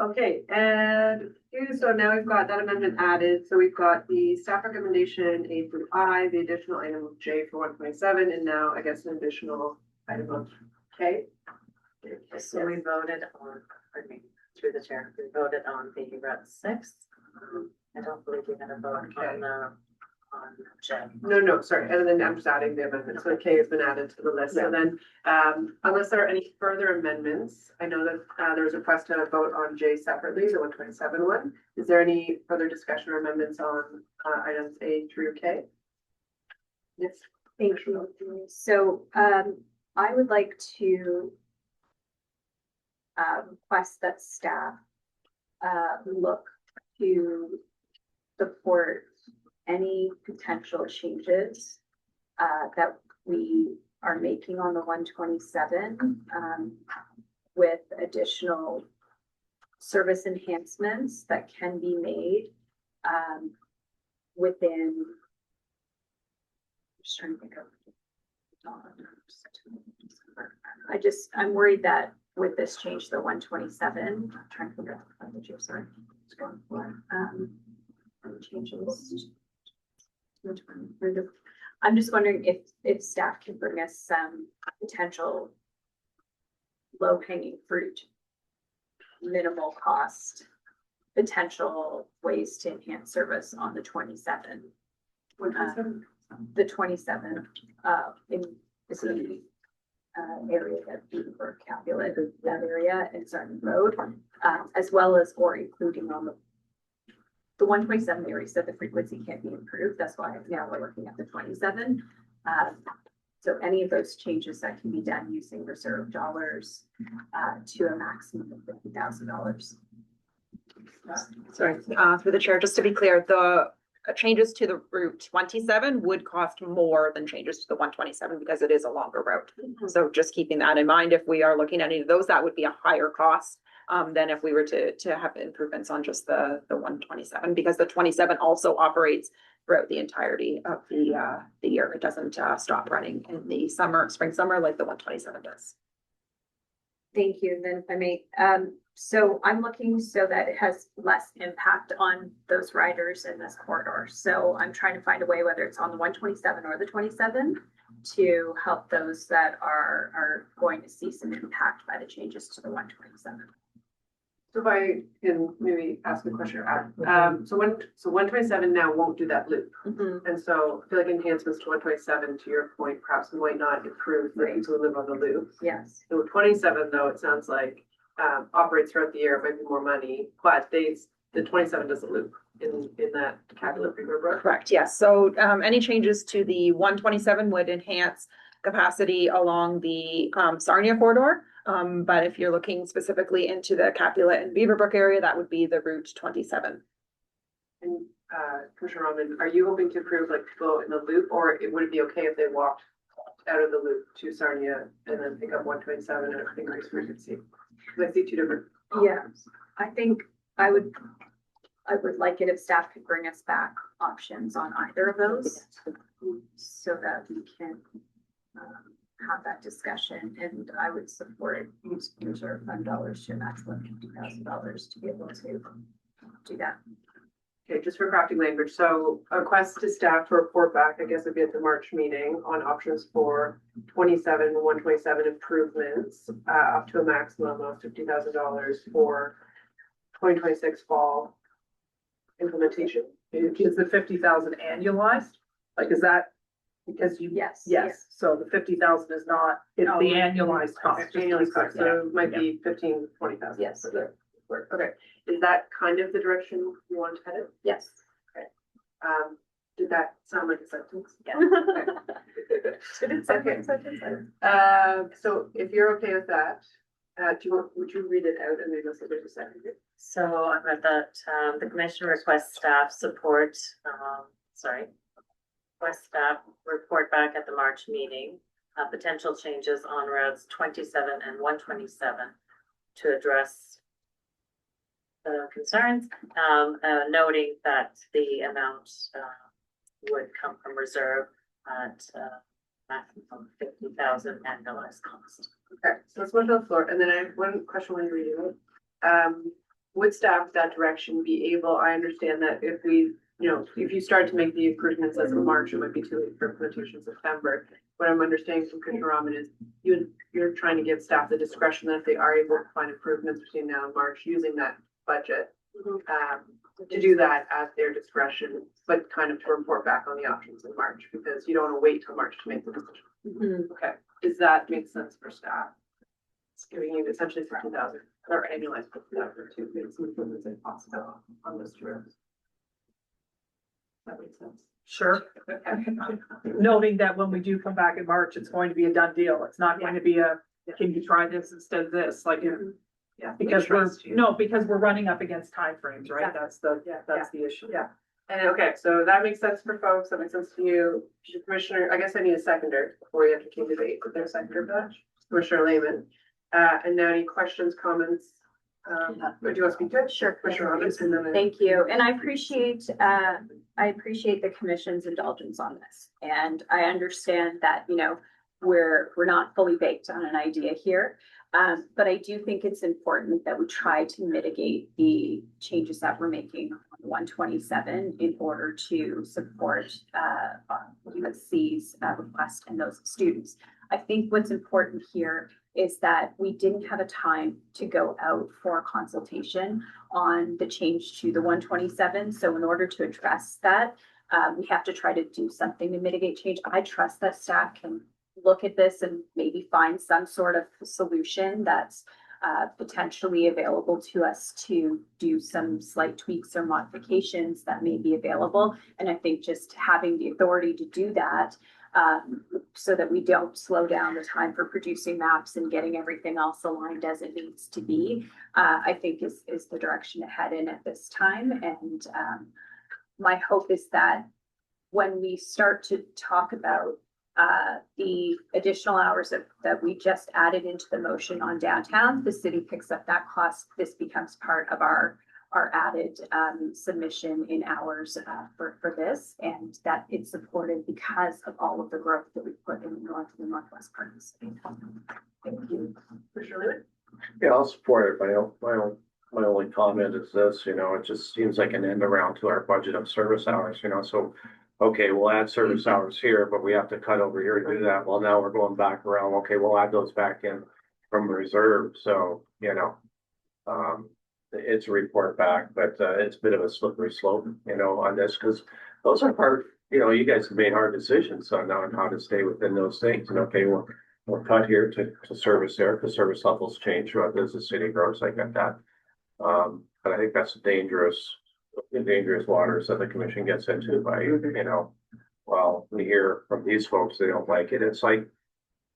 Okay, and so now we've got that amendment added. So we've got the staff recommendation A through I, the additional item of J for 127, and now I guess an additional item of K. So we voted on, pardon me, through the chair, we voted on the Route 6. I don't believe we had a vote on J. No, sorry, and then I'm just adding the amendment, so K has been added to the list, so then, unless there are any further amendments, I know that, there was a request to vote on J separately, the 127 one. Is there any further discussion or amendments on, items A through K? Yes. Thank you. So I would like to request that staff look to support any potential changes that we are making on the 127 with additional service enhancements that can be made within. Just trying to think of. I'm worried that with this change, the 127, I'm trying to figure out the year, sorry. It's going for changes. I'm just wondering if staff can bring us some potential low hanging fruit, minimal cost, potential ways to enhance service on the 27. The 27 in the city area that we were calculated, that area in Sarton Road, as well as or including on the 127 area said the frequency can't be improved. That's why now we're looking at the 27. So any of those changes that can be done using reserve dollars to a maximum of $50,000. Sorry, through the chair, just to be clear, the changes to the Route 27 would cost more than changes to the 127 because it is a longer route. So just keeping that in mind, if we are looking at any of those, that would be a higher cost than if we were to have improvements on just the 127, because the 27 also operates throughout the entirety of the year. It doesn't stop running in the spring, summer like the 127 does. Thank you. And then if I may, so I'm looking so that it has less impact on those riders in this corridor. So I'm trying to find a way, whether it's on the 127 or the 27, to help those that are going to see some impact by the changes to the 127. So if I can maybe ask a question, so 127 now won't do that loop. And so I feel like enhancements to 127, to your point, perhaps might not improve the people who live on the loop. Yes. So 27 though, it sounds like, operates throughout the year, it might be more money, but the 27 doesn't loop in that Capital Beaver Brook. Correct, yes. So any changes to the 127 would enhance capacity along the Sarnia corridor. But if you're looking specifically into the Capulet and Beaverbrook area, that would be the Route 27. And Commissioner Roman, are you hoping to approve like people in the loop, or would it be okay if they walked out of the loop to Sarnia and then pick up 127 and increase frequency? Because I see two different. Yeah, I think I would like it if staff could bring us back options on either of those so that we can have that discussion, and I would support use reserve fund dollars to a maximum $50,000 to be able to do that. Okay, just for crafting language, so a request to staff to report back, I guess it'd be at the March meeting on options for 127 improvements, up to a maximum of $50,000 for 2026 fall implementation. Is the 50,000 annualized? Like, is that, because you? Yes. Yes, so the 50,000 is not, it's the annualized cost. Annualized cost, so it might be 15, 20,000. Yes. Okay, is that kind of the direction you want to head it? Yes. Did that sound like a sentence? Yeah. Did it sound like a sentence? So if you're okay with that, would you read it out and maybe also there's a second? So I've read that, the commission requests staff support, request staff report back at the March meeting, potential changes on routes 27 and 127 to address the concerns, noting that the amount, would come from reserve at, maximum 50,000 annualized cost. Okay, so let's move to the floor, and then I have one question when you read it. Would staff with that direction be able, I understand that if we, if you start to make the improvements as of March, it might be too late for implementation in September. What I'm understanding from Commissioner Rahman is you're trying to give staff the discretion that if they are able to find improvements between now and March using that budget, to do that at their discretion, but kind of to report back on the options in March, because you don't want to wait till March to make the decision. Okay, does that make sense for staff? It's giving you essentially 50,000 or annualized 50,000 to make some improvements if possible on those two roads. That makes sense. Sure. Noting that when we do come back in March, it's going to be a done deal. It's not going to be can you try this instead of this? Like, Yeah. because because we're running up against timeframes, right? That's the issue. Yeah. And okay, so that makes sense for folks. That makes sense to you, Commissioner. I guess I need a seconder before we have to keep debate. Is there a seconder for that? Commissioner Lehman. And now any questions, comments? Or do you want to speak to it? Sure. Commissioner Robinson, and then Thank you, and I appreciate the commission's indulgence on this, and I understand that, we're not fully baked on an idea here. But I do think it's important that we try to mitigate the changes that we're making on 127 in order to support USC's request and those students. I think what's important here is that we didn't have a time to go out for consultation on the change to the 127. So in order to address that, we have to try to do something to mitigate change. I trust that staff can look at this and maybe find some sort of solution that's potentially available to us to do some slight tweaks or modifications that may be available. And I think just having the authority to do that, so that we don't slow down the time for producing maps and getting everything else aligned as it needs to be, I think is the direction to head in at this time. And my hope is that when we start to talk about the additional hours that we just added into the motion on downtown, the city picks up that cost. This becomes part of our added submission in hours for this, and that it's supported because of all of the growth that we put in the north and northwest part of the city. Thank you. Yeah, I'll support it. My only comment is this, it just seems like an end around to our budget of service hours, so okay, we'll add service hours here, but we have to cut over here to do that. Well, now we're going back around, okay, we'll add those back in from reserve, so, you know. It's a report back, but, it's a bit of a slippery slope, you know, on this, because those are part, you know, you guys have made hard decisions on how to stay within those things, and okay, we'll cut here to service there, because service levels change throughout as the city grows, I get that. But I think that's dangerous waters that the commission gets into by, you know, well, we hear from these folks, they don't like it. It's like,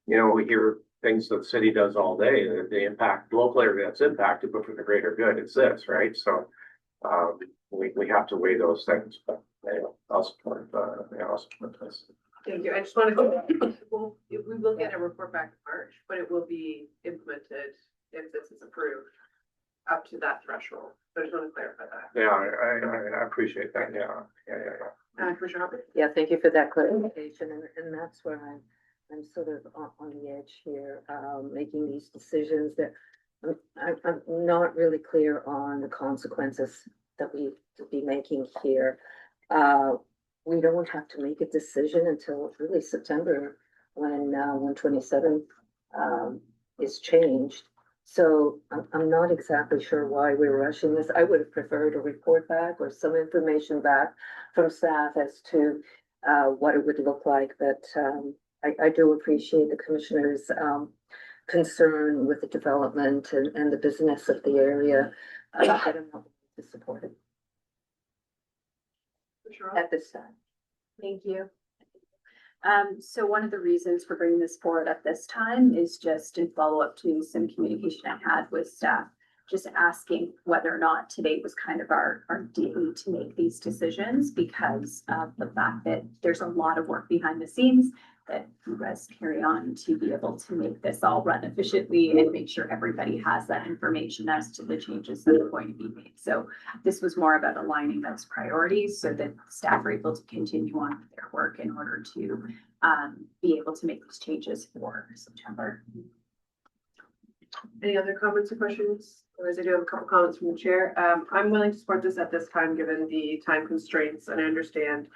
you know, we hear things that the city does all day, the impact, local area that's impacted, but for the greater good, it's this, right? So, we have to weigh those things, but anyway, I'll support this. Thank you. I just wanted to, we will get a report back in March, but it will be implemented if this is approved up to that threshold. So I just want to clarify that. Yeah, I appreciate that, yeah. Commissioner Hopper? Yeah, thank you for that clarification, and that's where I'm sort of on the edge here, making these decisions that I'm not really clear on the consequences that we to be making here. We don't have to make a decision until really September when 127 is changed. So I'm not exactly sure why we're rushing this. I would have preferred a report back or some information back from staff as to what it would look like, but I do appreciate the commissioner's concern with the development and the business of the area. But I'm not to support it at this time. Thank you. So one of the reasons for bringing this forward at this time is just in follow-up to some communication I had with staff, just asking whether or not today was kind of our day to make these decisions because of the fact that there's a lot of work behind the scenes that you guys carry on to be able to make this all run efficiently and make sure everybody has that information as to the changes that are going to be made. So this was more about aligning those priorities so that staff are able to continue on with their work in order to be able to make these changes for September. Any other comments or questions? Otherwise, I do have a couple comments from the chair. I'm willing to support this at this time, given the time constraints, and I understand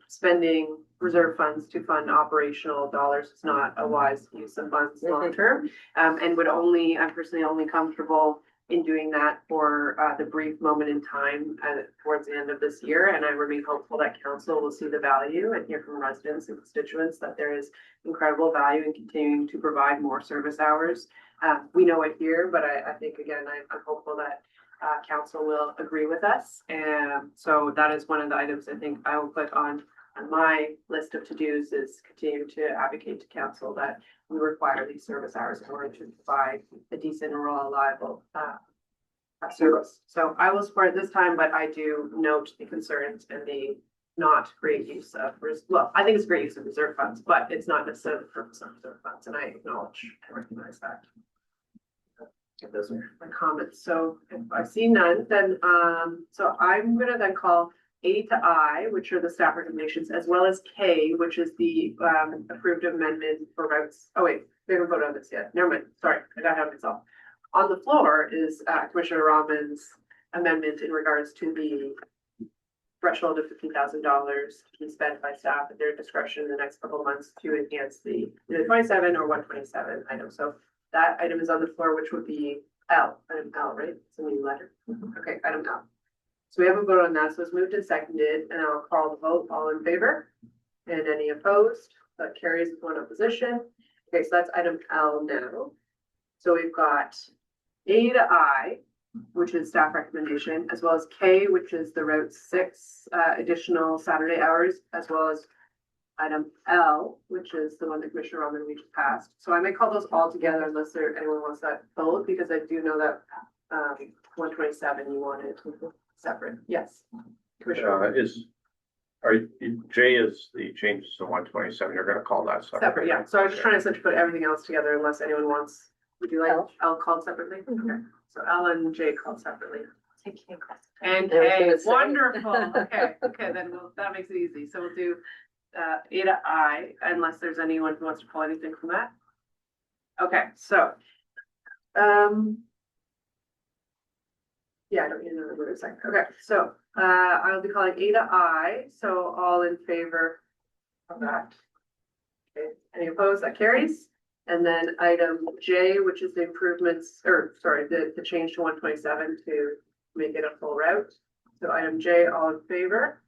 spending reserve funds to fund operational dollars is not a wise use of funds long term. And I'm personally only comfortable in doing that for the brief moment in time towards the end of this year. And I remain hopeful that council will see the value and hear from residents and constituents that there is incredible value in continuing to provide more service hours. We know it here, but I think, again, I'm hopeful that council will agree with us. And so that is one of the items I think I will put on my list of to-dos is continue to advocate to council that we require these service hours in order to provide a decent and reliable service. So I will support it this time, but I do note the concerns and the not great use of, well, I think it's great use of reserve funds, but it's not necessarily the purpose of reserve funds, and I acknowledge and recognize that. Those are my comments. So if I see none, then so I'm gonna then call A to I, which are the staff recommendations, as well as K, which is the approved amendment for routes. Oh wait, we haven't voted on this yet. Never mind. Sorry, I got ahead of myself. On the floor is Commissioner Rahman's amendment in regards to the threshold of $50,000 to be spent by staff at their discretion in the next couple of months to enhance the either 27 or 127 item. So that item is on the floor, which would be L, item L, right? It's a new letter. Okay, item L. So we have a vote on that. So it's moved and seconded, and I'll call the vote. All in favor? And any opposed? That carries with one opposition. Okay, so that's item L now. So we've got A to I, which is staff recommendation, as well as K, which is the Route 6 additional Saturday hours, as well as item L, which is the one that Commissioner Rahman we just passed. So I may call those all together unless anyone wants that vote, because I do know that 127 you wanted separate. Yes. Commissioner. J is the changes to 127, you're gonna call that Separate, yeah. So I was just trying to essentially put everything else together unless anyone wants, would you like L called separately? Okay, so L and J called separately. And K, wonderful. Okay, then that makes it easy. So we'll do A to I, unless there's anyone who wants to pull anything from that. Okay, so yeah, I don't need another word a second. Okay, so I'll be calling Ada I, so all in favor of that. Okay, any opposed? That carries. And then item J, which is the improvements, or sorry, the change to 127 to make it a full route. So item J, all in favor?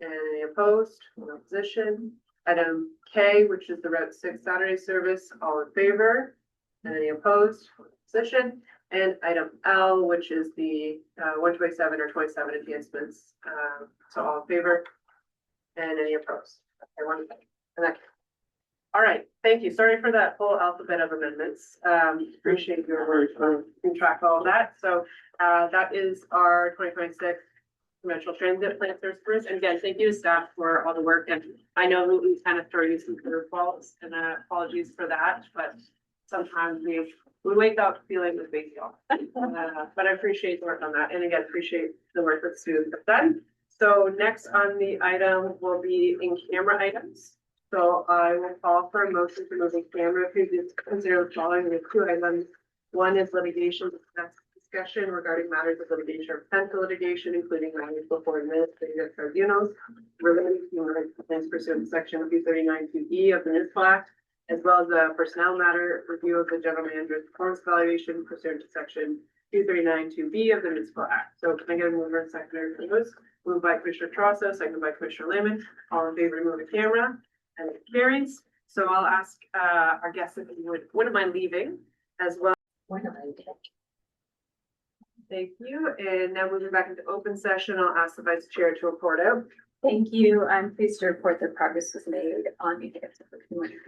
And any opposed? No opposition. Item K, which is the Route 6 Saturday service, all in favor? And any opposed? No opposition. And item L, which is the 127 or 27 enhancements. So all in favor? And any opposed? Okay, wonderful. And that. All right, thank you. Sorry for that full alphabet of amendments. Appreciate your work on keeping track of all that. So that is our 2026 conventional transit plan service. And again, thank you to staff for all the work. And I know we kind of throw you some curveballs and apologies for that, but sometimes we wake up feeling the face off. But I appreciate the work on that. And again, appreciate the work that students have done. So next on the item will be in camera items. So I will call for a motion to move in camera to consider the following. We have two items. One is litigation discussion regarding matters of litigation or potential litigation, including matters before administrative tribunals related to human rights complaints pursuant to section 239(2)E of the Municipal Act, as well as a personnel matter review of the general manager's performance evaluation pursuant to section 239(2)B of the Municipal Act. So can I get a mover and seconder for those? Moved by Commissioner Trosso, seconded by Commissioner Lehman. All in favor to move the camera? And it carries. So I'll ask our guests if you wouldn't mind leaving as well. Thank you. And now moving back into open session, I'll ask the vice chair to report out. Thank you. I'm pleased to report that progress was made on the executive committee.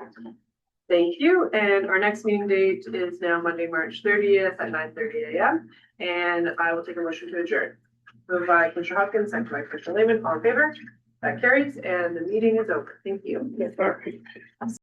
Thank you. And our next meeting date is now Monday, March 30th at 9:30 a.m. And I will take a motion to adjourn. Moved by Commissioner Hopkins, seconded by Commissioner Lehman. All in favor? That carries and the meeting is over. Thank you. Yes,